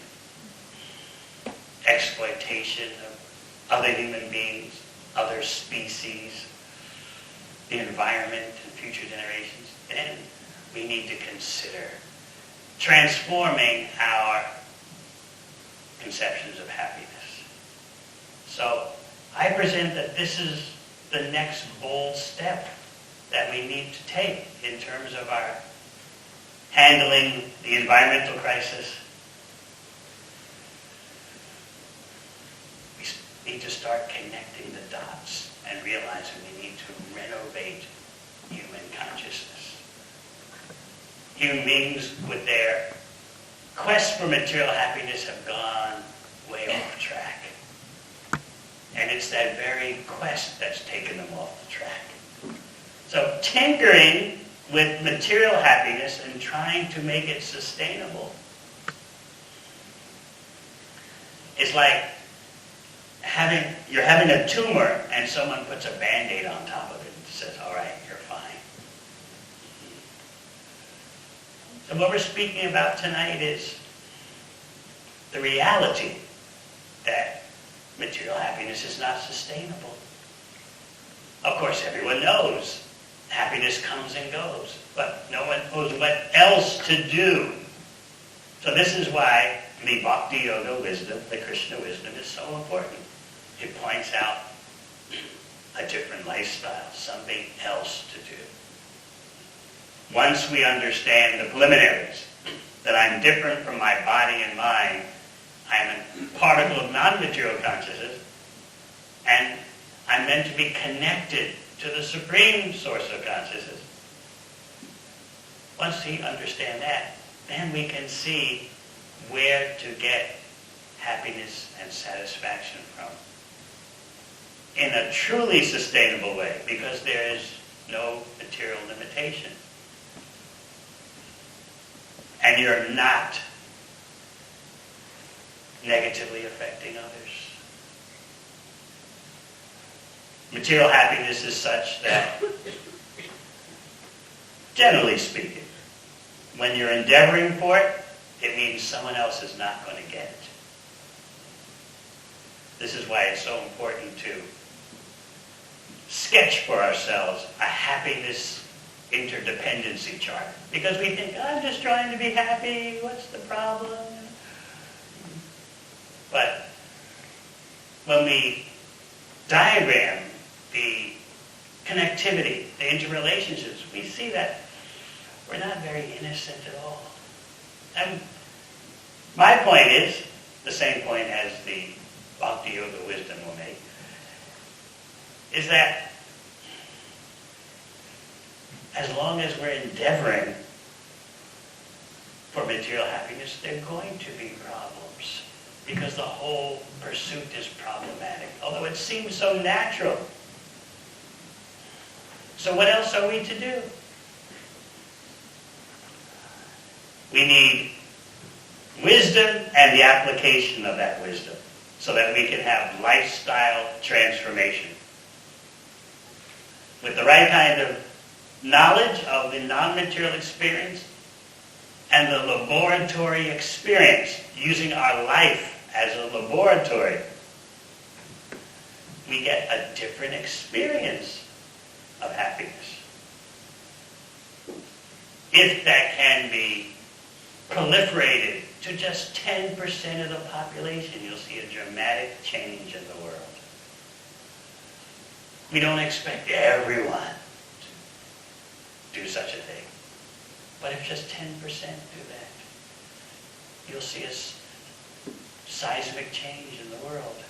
exploitation of other human beings, other species, the environment, and future generations, then we need to consider transforming our conceptions of happiness. So I present that this is the next bold step that we need to take in terms of our handling the environmental crisis. We need to start connecting the dots and realizing we need to renovate human consciousness. Human beings, with their quest for material happiness, have gone way off track. And it's that very quest that's taken them off the track. So tinkering with material happiness and trying to make it sustainable is like you're having a tumor and someone puts a Band-Aid on top of it and says, all right, you're fine. So what we're speaking about tonight is the reality that material happiness is not sustainable. Of course, everyone knows happiness comes and goes, but no one knows what else to do. So this is why the Bhakti Yoga wisdom, the Krishna wisdom, is so important. It points out a different lifestyle, something else to do. Once we understand the preliminaries, that I'm different from my body and mind, I'm a particle of non-material consciousness, and I'm meant to be connected to the supreme source of consciousness. Once we understand that, then we can see where to get happiness and satisfaction from in a truly sustainable way, because there is no material limitation. And you're not negatively affecting others. Material happiness is such that, generally speaking, when you're endeavoring for it, it means someone else is not going to get it. This is why it's so important to sketch for ourselves a happiness interdependency chart. Because we think, I'm just trying to be happy, what's the problem? But when we diagram the connectivity, the interrelationships, we see that we're not very innocent at all. And my point is, the same point as the Bhakti Yoga wisdom will make, is that as long as we're endeavoring for material happiness, there are going to be problems, because the whole pursuit is problematic, although it seems so natural. So what else are we to do? We need wisdom and the application of that wisdom so that we can have lifestyle transformation. With the right kind of knowledge of the non-material experience and the laboratory experience, using our life as a laboratory, we get a different experience of happiness. If that can be proliferated to just 10% of the population, you'll see a dramatic change in the world. We don't expect everyone to do such a thing. But if just 10% do that, you'll see a seismic change in the world.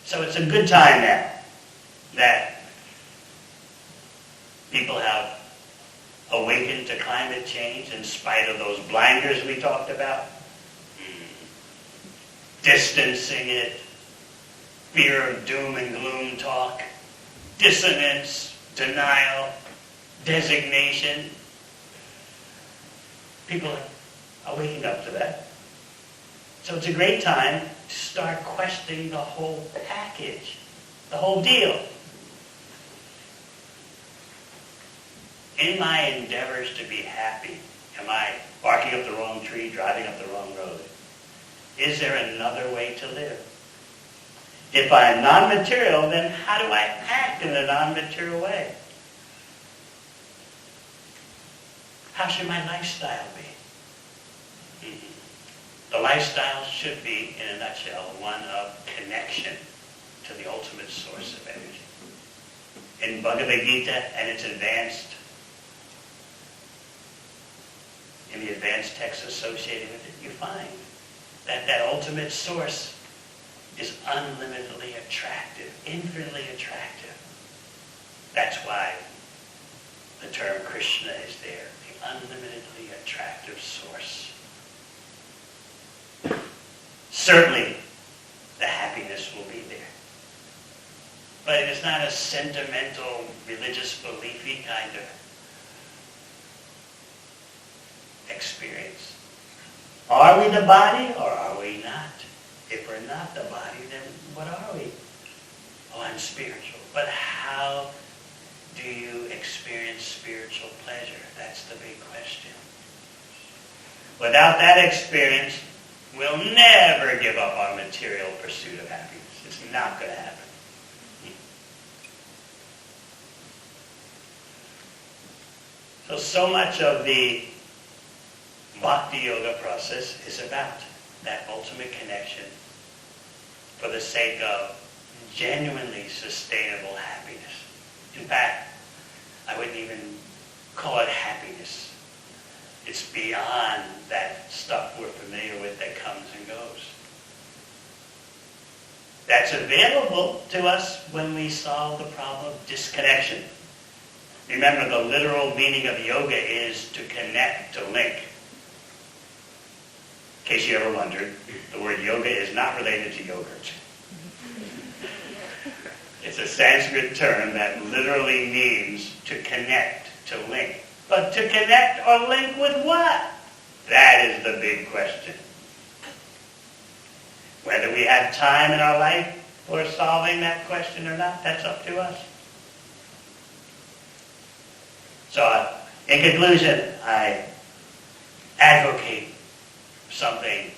So it's a good time now that people have awakened to climate change in spite of those blinders we talked about. Distancing it, fear of doom and gloom talk, dissonance, denial, designation. People are waking up to that. So it's a great time to start questioning the whole package, the whole deal. In my endeavors to be happy, am I barking up the wrong tree, driving up the wrong road? Is there another way to live? If I'm non-material, then how do I act in a non-material way? How should my lifestyle be? The lifestyle should be, in a nutshell, one of connection to the ultimate source of energy. In Bhagavad Gita and its in the advanced texts associated with it, you find that ultimate source is unlimitedly attractive, infinitely attractive. That's why the term Krishna is there, the unlimitedly attractive source. Certainly, the happiness will be there. But it is not a sentimental, religious, beliefy kind of experience. Are we the body or are we not? If we're not the body, then what are we? Oh, I'm spiritual. But how do you experience spiritual pleasure? That's the big question. Without that experience, we'll never give up our material pursuit of happiness. It's not going to happen. So much of the Bhakti Yoga process is about that ultimate connection for the sake of genuinely sustainable happiness. In fact, I wouldn't even call it happiness. It's beyond that stuff we're familiar with that comes and goes. That's available to us when we solve the problem of disconnection. Remember, the literal meaning of yoga is to connect, to link. In case you ever wondered, the word yoga is not related to yogurt. It's a Sanskrit term that literally means to connect, to link. But to connect or link with what? That is the big question. Whether we have time in our life for solving that question or not, that's up to us. So, in conclusion, I advocate something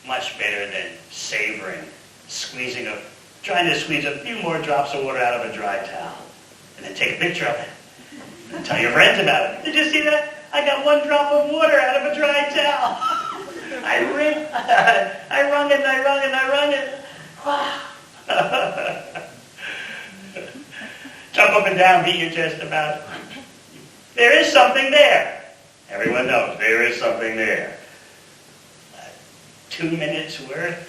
much better than savoring, trying to squeeze a few more drops of water out of a dry towel, and then take a picture of it, and tell your friends about it. Did you see that? I got one drop of water out of a dry towel. I wrung it, and I wrung it, and I wrung it. Jump up and down, beat your chest about it. There is something there. Everyone knows there is something there. 2 minutes worth.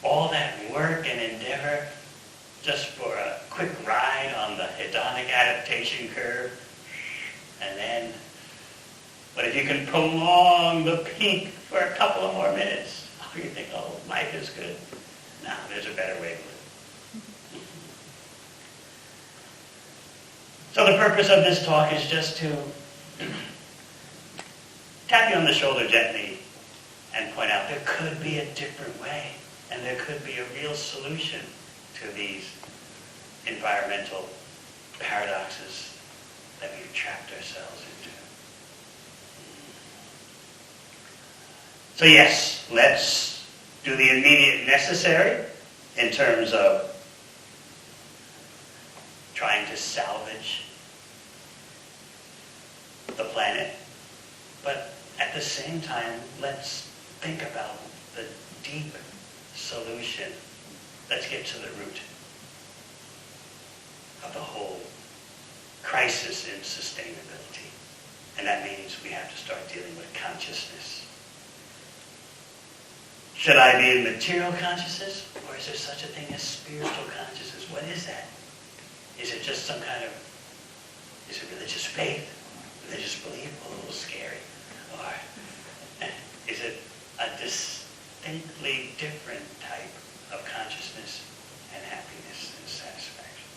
All that work and endeavor just for a quick ride on the hedonic adaptation curve. And then, but if you can prolong the peak for a couple of more minutes, you think, oh, life is good. No, there's a better way to live. So the purpose of this talk is just to tap you on the shoulder gently and point out there could be a different way, and there could be a real solution to these environmental paradoxes that we've trapped ourselves into. So yes, let's do the immediate necessary in terms of trying to salvage the planet. But at the same time, let's think about the deep solution. Let's get to the root of the whole crisis in sustainability. And that means we have to start dealing with consciousness. Should I be in material consciousness, or is there such a thing as spiritual consciousness? What is that? Is it just some kind of, is it religious faith, religious belief, a little scary? Or is it a distinctly different type of consciousness and happiness and satisfaction?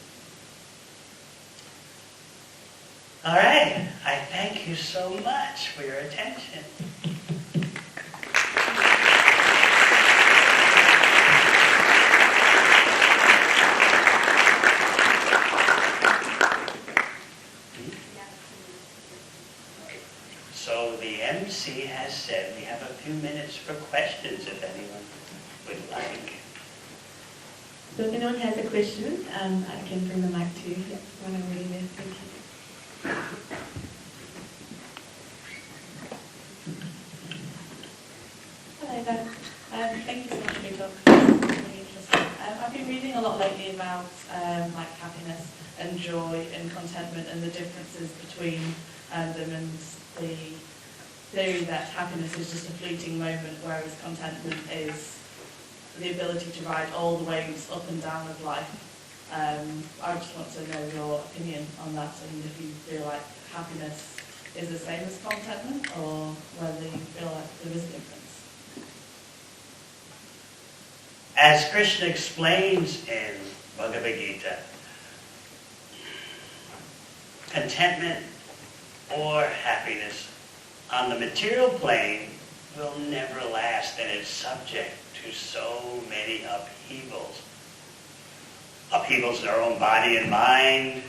All right, I thank you so much for your attention. So the MC has said we have a few minutes for questions if anyone would like. So if anyone has a question, I can bring the mic to you when I'm ready there. Thank you. Hello there. Thank you so much for your talk. It's really interesting. I've been reading a lot lately about like happiness and joy and contentment and the differences between them, and the theory that happiness is just a fleeting moment, whereas contentment is the ability to ride all the waves up and down of life. I just want to know your opinion on that, and if you feel like happiness is the same as contentment, or whether you feel like there is a difference. As Krishna explains in Bhagavad Gita, contentment or happiness on the material plane will never last, and it's subject to so many upheavals. Upheavals in our own body and mind,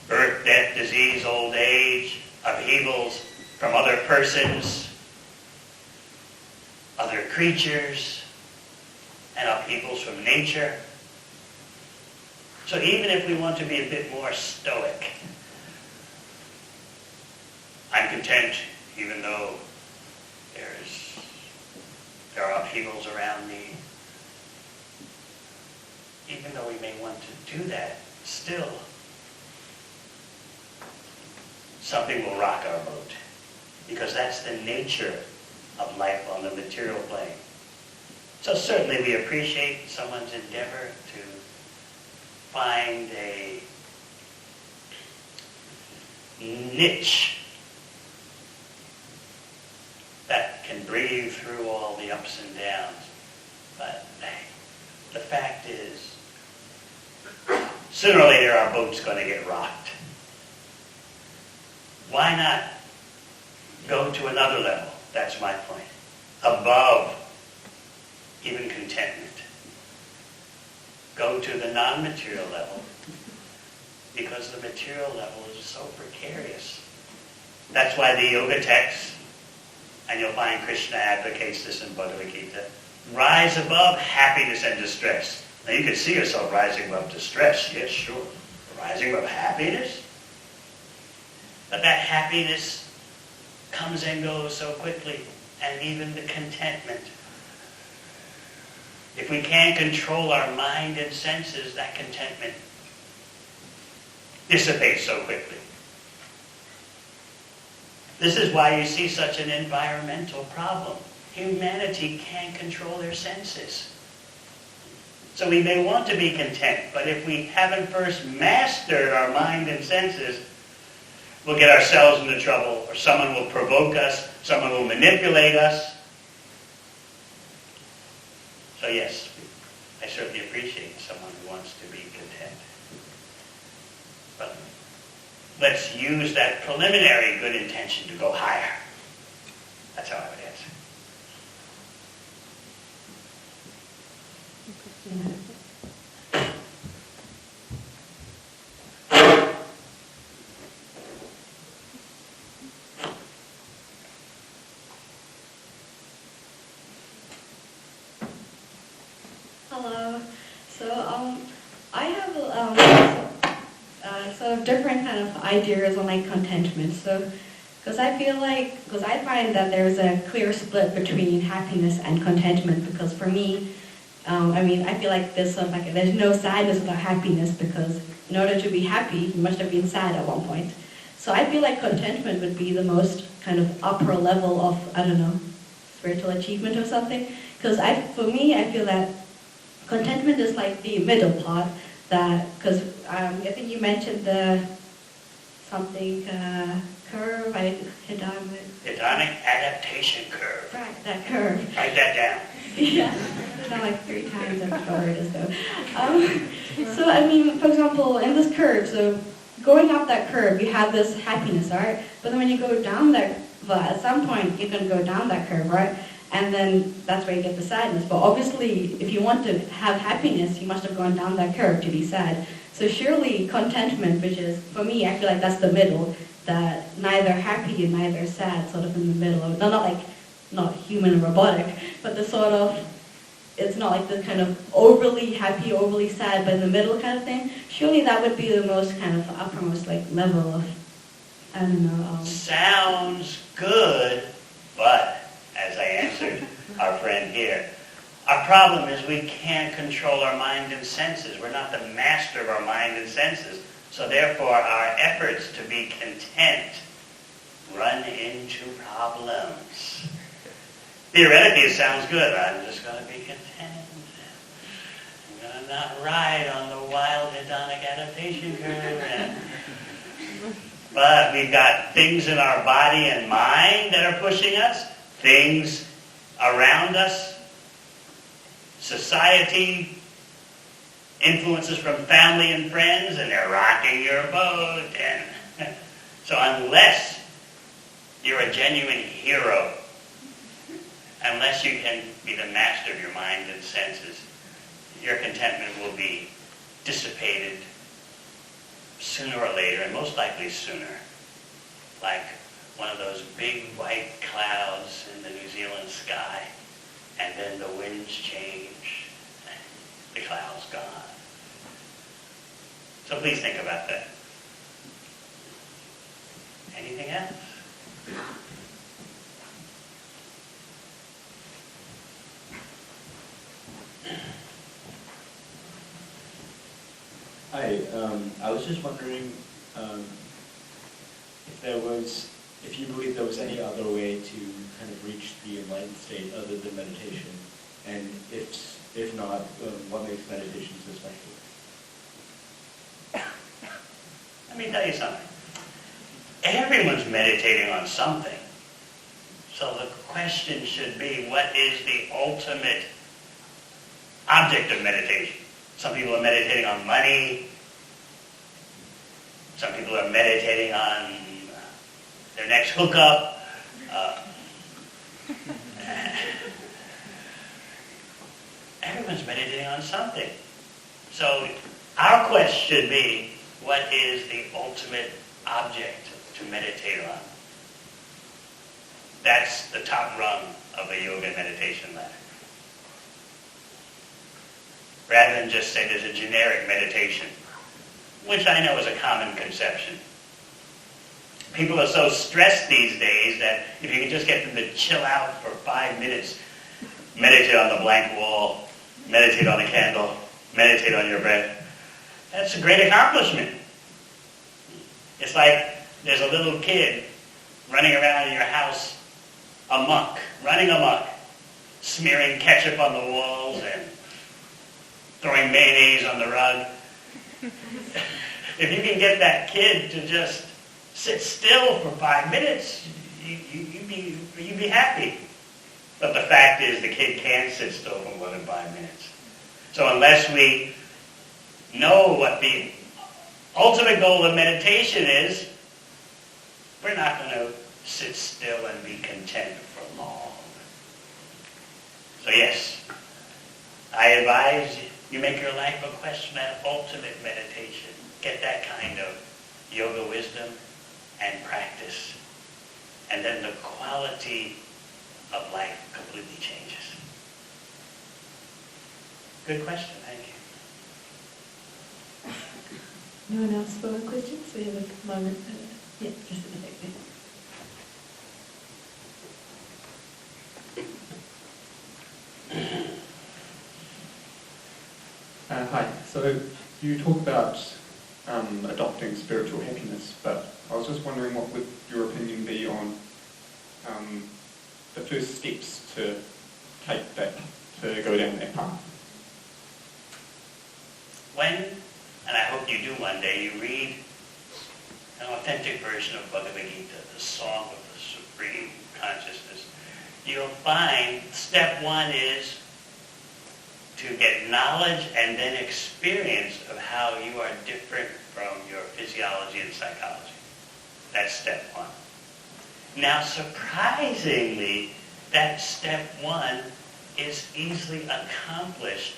birth, death, disease, old age, upheavals from other persons, other creatures, and upheavals from nature. So even if we want to be a bit more stoic, I'm content even though there's there are upheavals around me. Even though we may want to do that, still, something will rock our boat. Because that's the nature of life on the material plane. So certainly we appreciate someone's endeavor to find a niche that can breathe through all the ups and downs. But the fact is, sooner or later our boat's going to get rocked. Why not go to another level? That's my point. Above even contentment. Go to the non-material level, because the material level is so precarious. That's why the yoga texts, and you'll find Krishna advocates this in Bhagavad Gita, rise above happiness and distress. Now you can see yourself rising above distress, yes, sure. Rising above happiness? But that happiness comes and goes so quickly, and even the contentment. If we can't control our mind and senses, that contentment dissipates so quickly. This is why you see such an environmental problem. Humanity can't control their senses. So we may want to be content, but if we haven't first mastered our mind and senses, we'll get ourselves into trouble, or someone will provoke us, someone will manipulate us. So yes, I certainly appreciate someone who wants to be content. But let's use that preliminary good intention to go higher. That's how I would answer. Hello. So I have sort of different kind of ideas on like contentment. So because I find that there's a clear split between happiness and contentment. Because for me, I feel like there's no sadness without happiness, because in order to be happy, you must have been sad at one point. So I feel like contentment would be the most kind of upper level of, I don't know, spiritual achievement or something. Because for me, I feel that contentment is like the middle part, because I think you mentioned the something curve, Hedonic adaptation curve. Right, that curve. Write that down. Yeah, not like 3 times I've covered it though. So for example, in this curve, so going up that curve, you have this happiness, right? But then when you go down that, well, at some point you're going to go down that curve, right? And then that's where you get the sadness. But obviously, if you want to have happiness, you must have gone down that curve to be sad. So surely contentment, which is, for me, I feel like that's the middle, that neither happy and neither sad, sort of in the middle. Not human and robotic, but the sort of, it's not like the kind of overly happy, overly sad, but in the middle kind of thing. Surely that would be the most kind of uppermost level of, I don't know. Sounds good, but as I answered our friend here, our problem is we can't control our mind and senses. We're not the master of our mind and senses. So therefore, our efforts to be content run into problems. Theoretically, it sounds good. I'm just going to be content. I'm going to not ride on the wild hedonic adaptation curve. But we've got things in our body and mind that are pushing us, things around us, society, influences from family and friends, and they're rocking your boat. And so unless you're a genuine hero, unless you can be the master of your mind and senses, your contentment will be dissipated sooner or later, and most likely sooner. Like one of those big white clouds in the New Zealand sky, and then the winds change, and the cloud's gone. So please think about that. Anything else? Hi, I was just wondering if you believe there was any other way to kind of reach the enlightened state other than meditation, and if not, what makes meditation so special? Let me tell you something. Everyone's meditating on something. So the question should be, what is the ultimate object of meditation? Some people are meditating on money. Some people are meditating on their next hookup. Everyone's meditating on something. So our question should be, what is the ultimate object to meditate on? That's the top rung of a yoga meditation ladder. Rather than just say there's a generic meditation, which I know is a common conception. People are so stressed these days that if you can just get them to chill out for 5 minutes, meditate on the blank wall, meditate on a candle, meditate on your breath, that's a great accomplishment. It's like there's a little kid running around in your house running amok, smearing ketchup on the walls and throwing mayonnaise on the rug. If you can get that kid to just sit still for 5 minutes, you'd be happy. But the fact is, the kid can't sit still for more than 5 minutes. So unless we know what the ultimate goal of meditation is, we're not going to sit still and be content for long. So yes, I advise you make your life a question of ultimate meditation. Get that kind of yoga wisdom and practice. And then the quality of life completely changes. Good question, thank you. No one else for questions? We have a moment. Yeah, just in the back there. Hi. So you talk about adopting spiritual happiness, but I was just wondering what would your opinion be on the first steps to take that, to go down that path? When, and I hope you do one day, you read an authentic version of Bhagavad Gita, the Song of the Supreme Consciousness, you'll find step one is to get knowledge and then experience of how you are different from your physiology and psychology. That's step one. Now, surprisingly, that step one is easily accomplished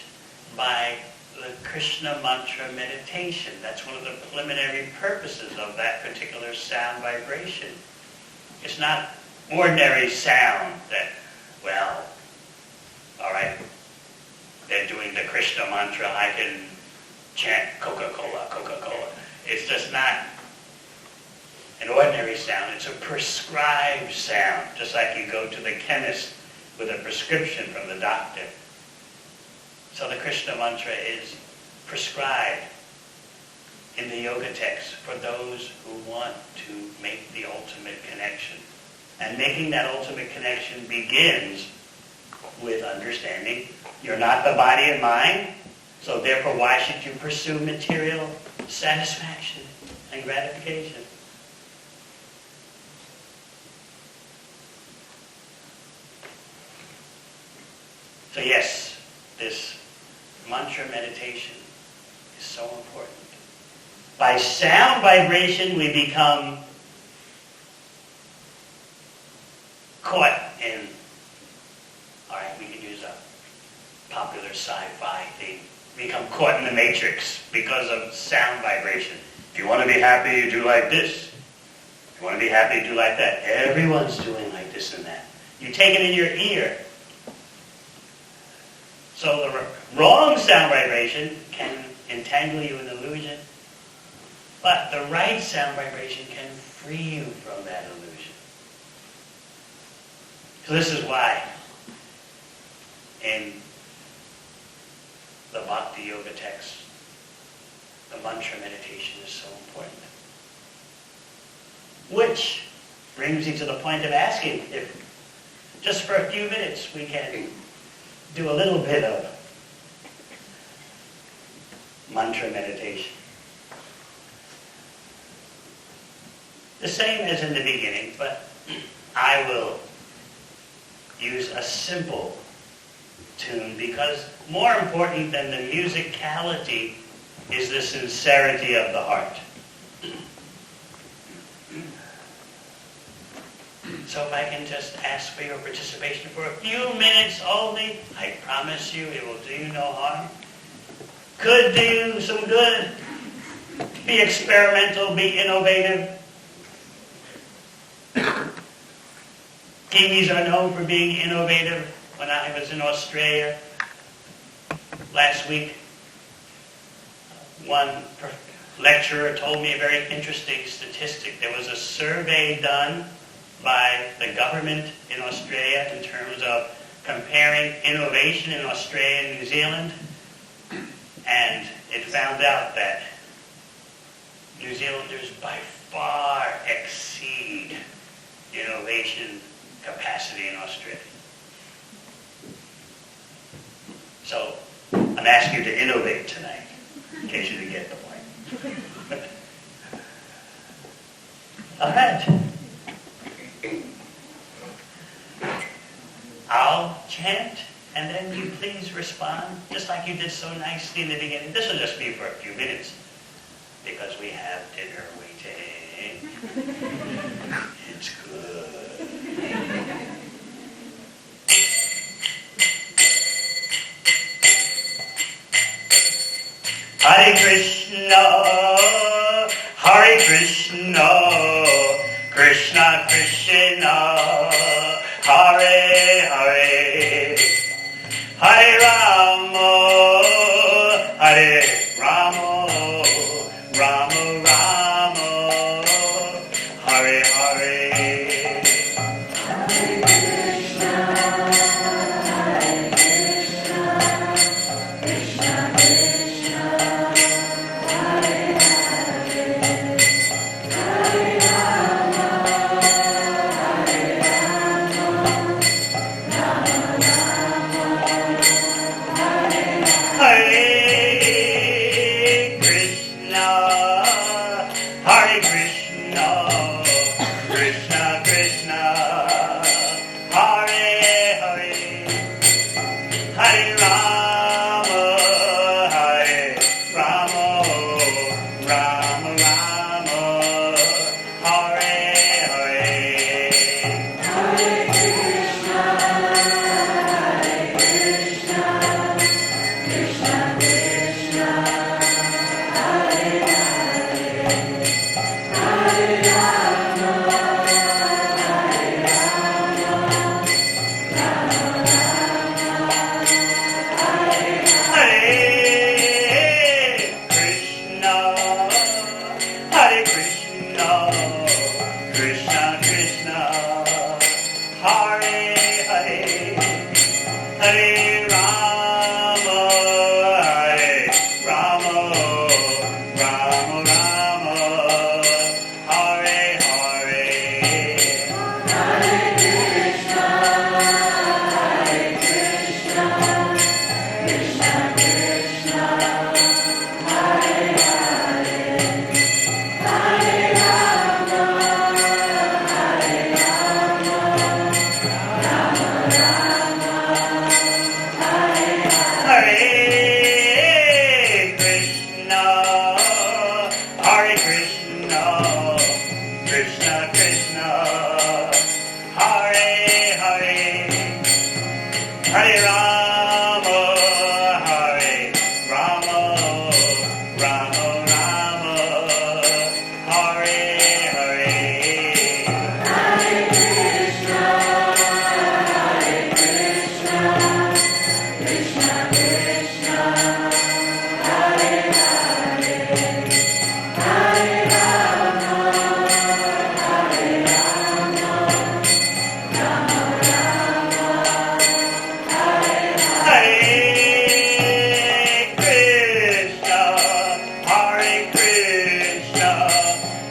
by the Krishna mantra meditation. That's one of the preliminary purposes of that particular sound vibration. It's not ordinary sound that, well, all right, they're doing the Krishna mantra, I can chant Coca-Cola, Coca-Cola. It's just not an ordinary sound. It's a prescribed sound, just like you go to the chemist with a prescription from the doctor. So the Krishna mantra is prescribed in the yoga text for those who want to make the ultimate connection. And making that ultimate connection begins with understanding you're not the body and mind, so therefore why should you pursue material satisfaction and gratification? So yes, this mantra meditation is so important. By sound vibration, we become caught in, all right, we can use a popular sci-fi theme. We become caught in the matrix because of sound vibration. If you want to be happy, you do like this. If you want to be happy, you do like that. Everyone's doing like this and that. You take it in your ear. So the wrong sound vibration can entangle you in illusion, but the right sound vibration can free you from that illusion. So this is why in the Bhakti Yoga text, the mantra meditation is so important. Which brings me to the point of asking if just for a few minutes we can do a little bit of mantra meditation. The same as in the beginning, but I will use a simple tune because more important than the musicality is the sincerity of the heart. So if I can just ask for your participation for a few minutes only, I promise you it will do you no harm. Could do you some good. Be experimental, be innovative. Kiwis are known for being innovative. When I was in Australia last week, one lecturer told me a very interesting statistic. There was a survey done by the government in Australia in terms of comparing innovation in Australia and New Zealand, and it found out that New Zealanders by far exceed innovation capacity in Australia. So I'm asking you to innovate tonight, in case you didn't get the point. All right. I'll chant, and then you please respond, just like you did so nicely in the beginning. This will just be for a few minutes, because we have dinner waiting. It's good. Hare Krishna, Hare Krishna, Krishna Krishna, Hare Hare, Hare Rama, Hare Rama, Rama Rama, Hare Hare. Hare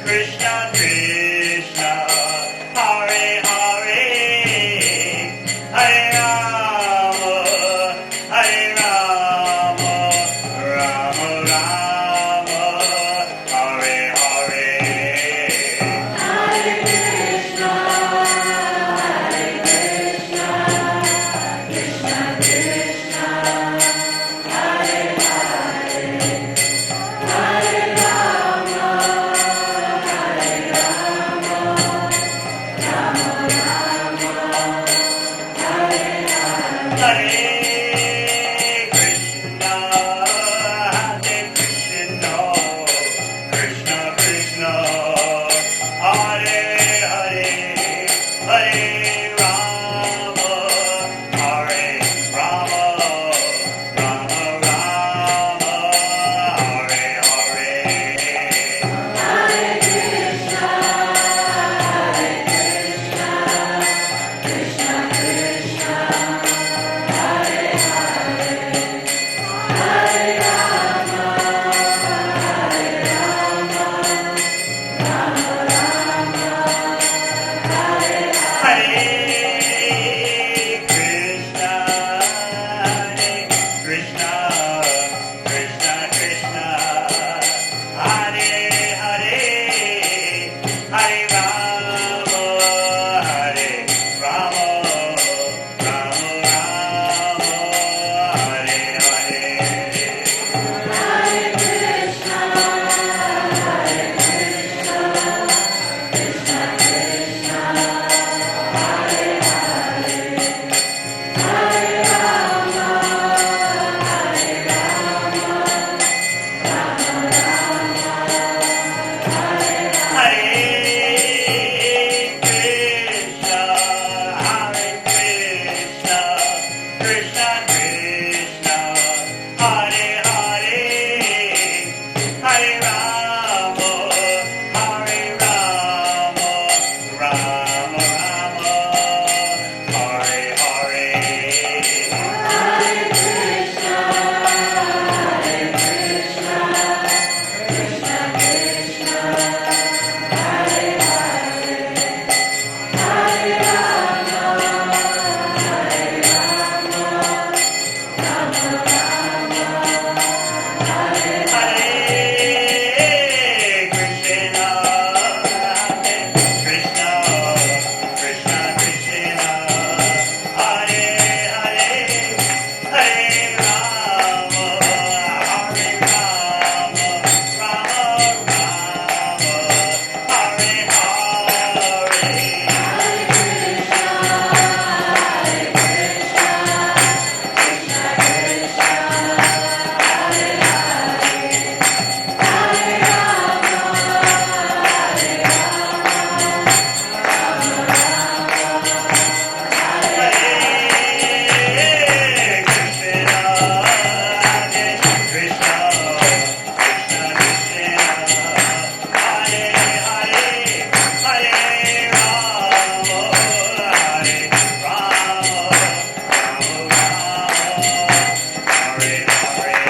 Krishna Krishna, Hare Hare, Hare Rama, Hare Rama, Rama Rama, Hare Hare. Hare Krishna, Krishna Krishna, Hare Hare, Hare Rama, Hare Rama, Rama Rama, Hare Hare. Hare Krishna, Krishna Krishna, Hare Hare, Hare Rama, Hare Rama, Rama Rama, Hare Hare. Hare Krishna, Krishna Krishna, Hare Hare, Hare Rama, Hare Rama, Rama Rama, Hare Hare. Hare Krishna, Krishna, Krishna Krishna, Hare Hare, Hare Rama, Hare Rama, Rama Rama, Hare Hare. Hare Krishna, Krishna Krishna, Hare Hare, Hare Rama, Hare Rama, Rama Rama, Hare Hare. Hare Krishna, Krishna Krishna, Hare Hare, Hare Rama, Hare Rama, Rama Rama, Hare Hare. Hare Krishna, Krishna Krishna, Hare Hare, Hare Rama, Hare Rama, Rama Rama, Hare Hare.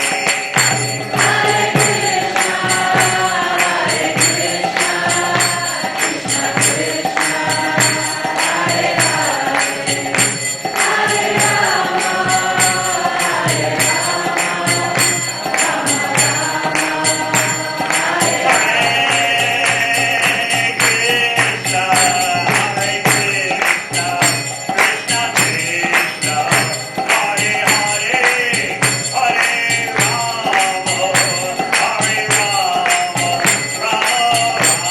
Hare Krishna, Krishna, Krishna Krishna, Hare Hare, Hare Rama, Hare Rama, Rama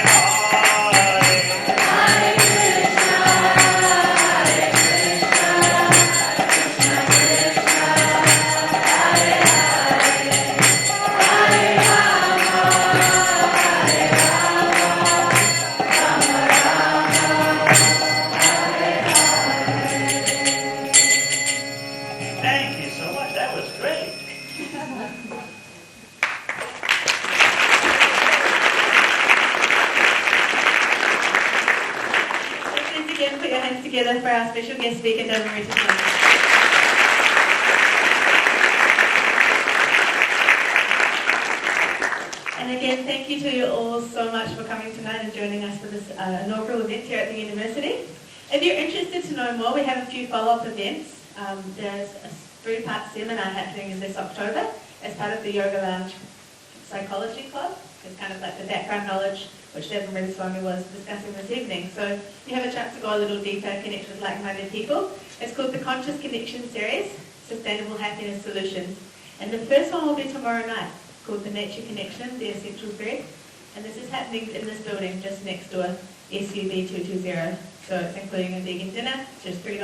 Rama, Hare together for our special guest speaker, Devon Richardson. And again, thank you to you all so much for coming tonight and joining us for this inaugural event here at the university. If you're interested to know more, we have a few follow-up events. There's a 3-part seminar happening in this October as part of the Yoga Lounge Psychology Club. It's kind of like the background knowledge which Devin Redeswamy was discussing this evening. So you have a chance to go a little deeper, connect with like-minded people. It's called the Conscious Connection Series, Sustainable Happiness Solutions. And the first one will be tomorrow night, called the Nature Connection, the Essential Thread. And this is happening in this building just next door, SUB 220. So it's including a vegan dinner, just $3.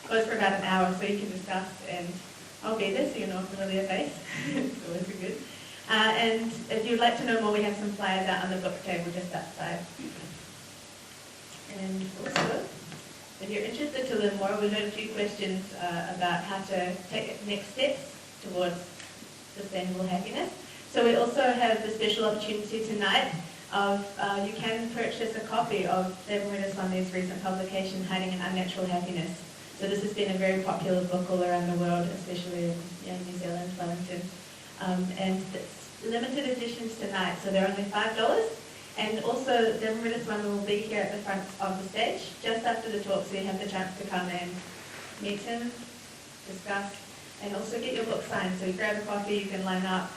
Goes for about an hour, so you can discuss, and I'll be there, so you know a familiar face. It's always good. And if you'd like to know more, we have some flyers out on the book table just outside. And also, if you're interested to learn more, we heard a few questions about how to take next steps towards sustainable happiness. So we also have the special opportunity tonight of you can purchase a copy of Devin Redeswamy's recent publication, Hiding an Unnatural Happiness. So this has been a very popular book all around the world, especially in New Zealand, Wellington. And it's limited editions tonight, so they're only $5. And also, Devin Redeswamy will be here at the front of the stage just after the talk, so you have the chance to come and meet him, discuss, and also get your book signed. So you grab a coffee, you can line up,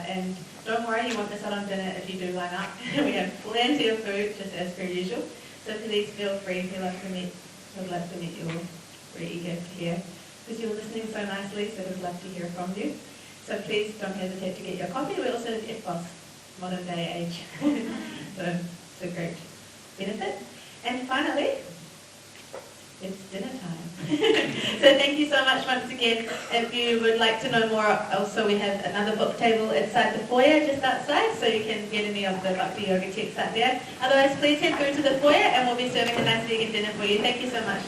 and don't worry, you won't miss out on dinner if you do line up. We have plenty of food, just as per usual. So please feel free. He'd love to meet you all. We're eager to hear, because you're listening so nicely, so we'd love to hear from you. So please don't hesitate to get your coffee. We also have EFOS, modern day age. So it's a great benefit. And finally, it's dinner time. So thank you so much once again. If you would like to know more, also we have another book table inside the foyer just outside, so you can get any of the Bhakti Yoga texts out there. Otherwise, please head through to the foyer and we'll be serving a nice vegan dinner for you. Thank you so much.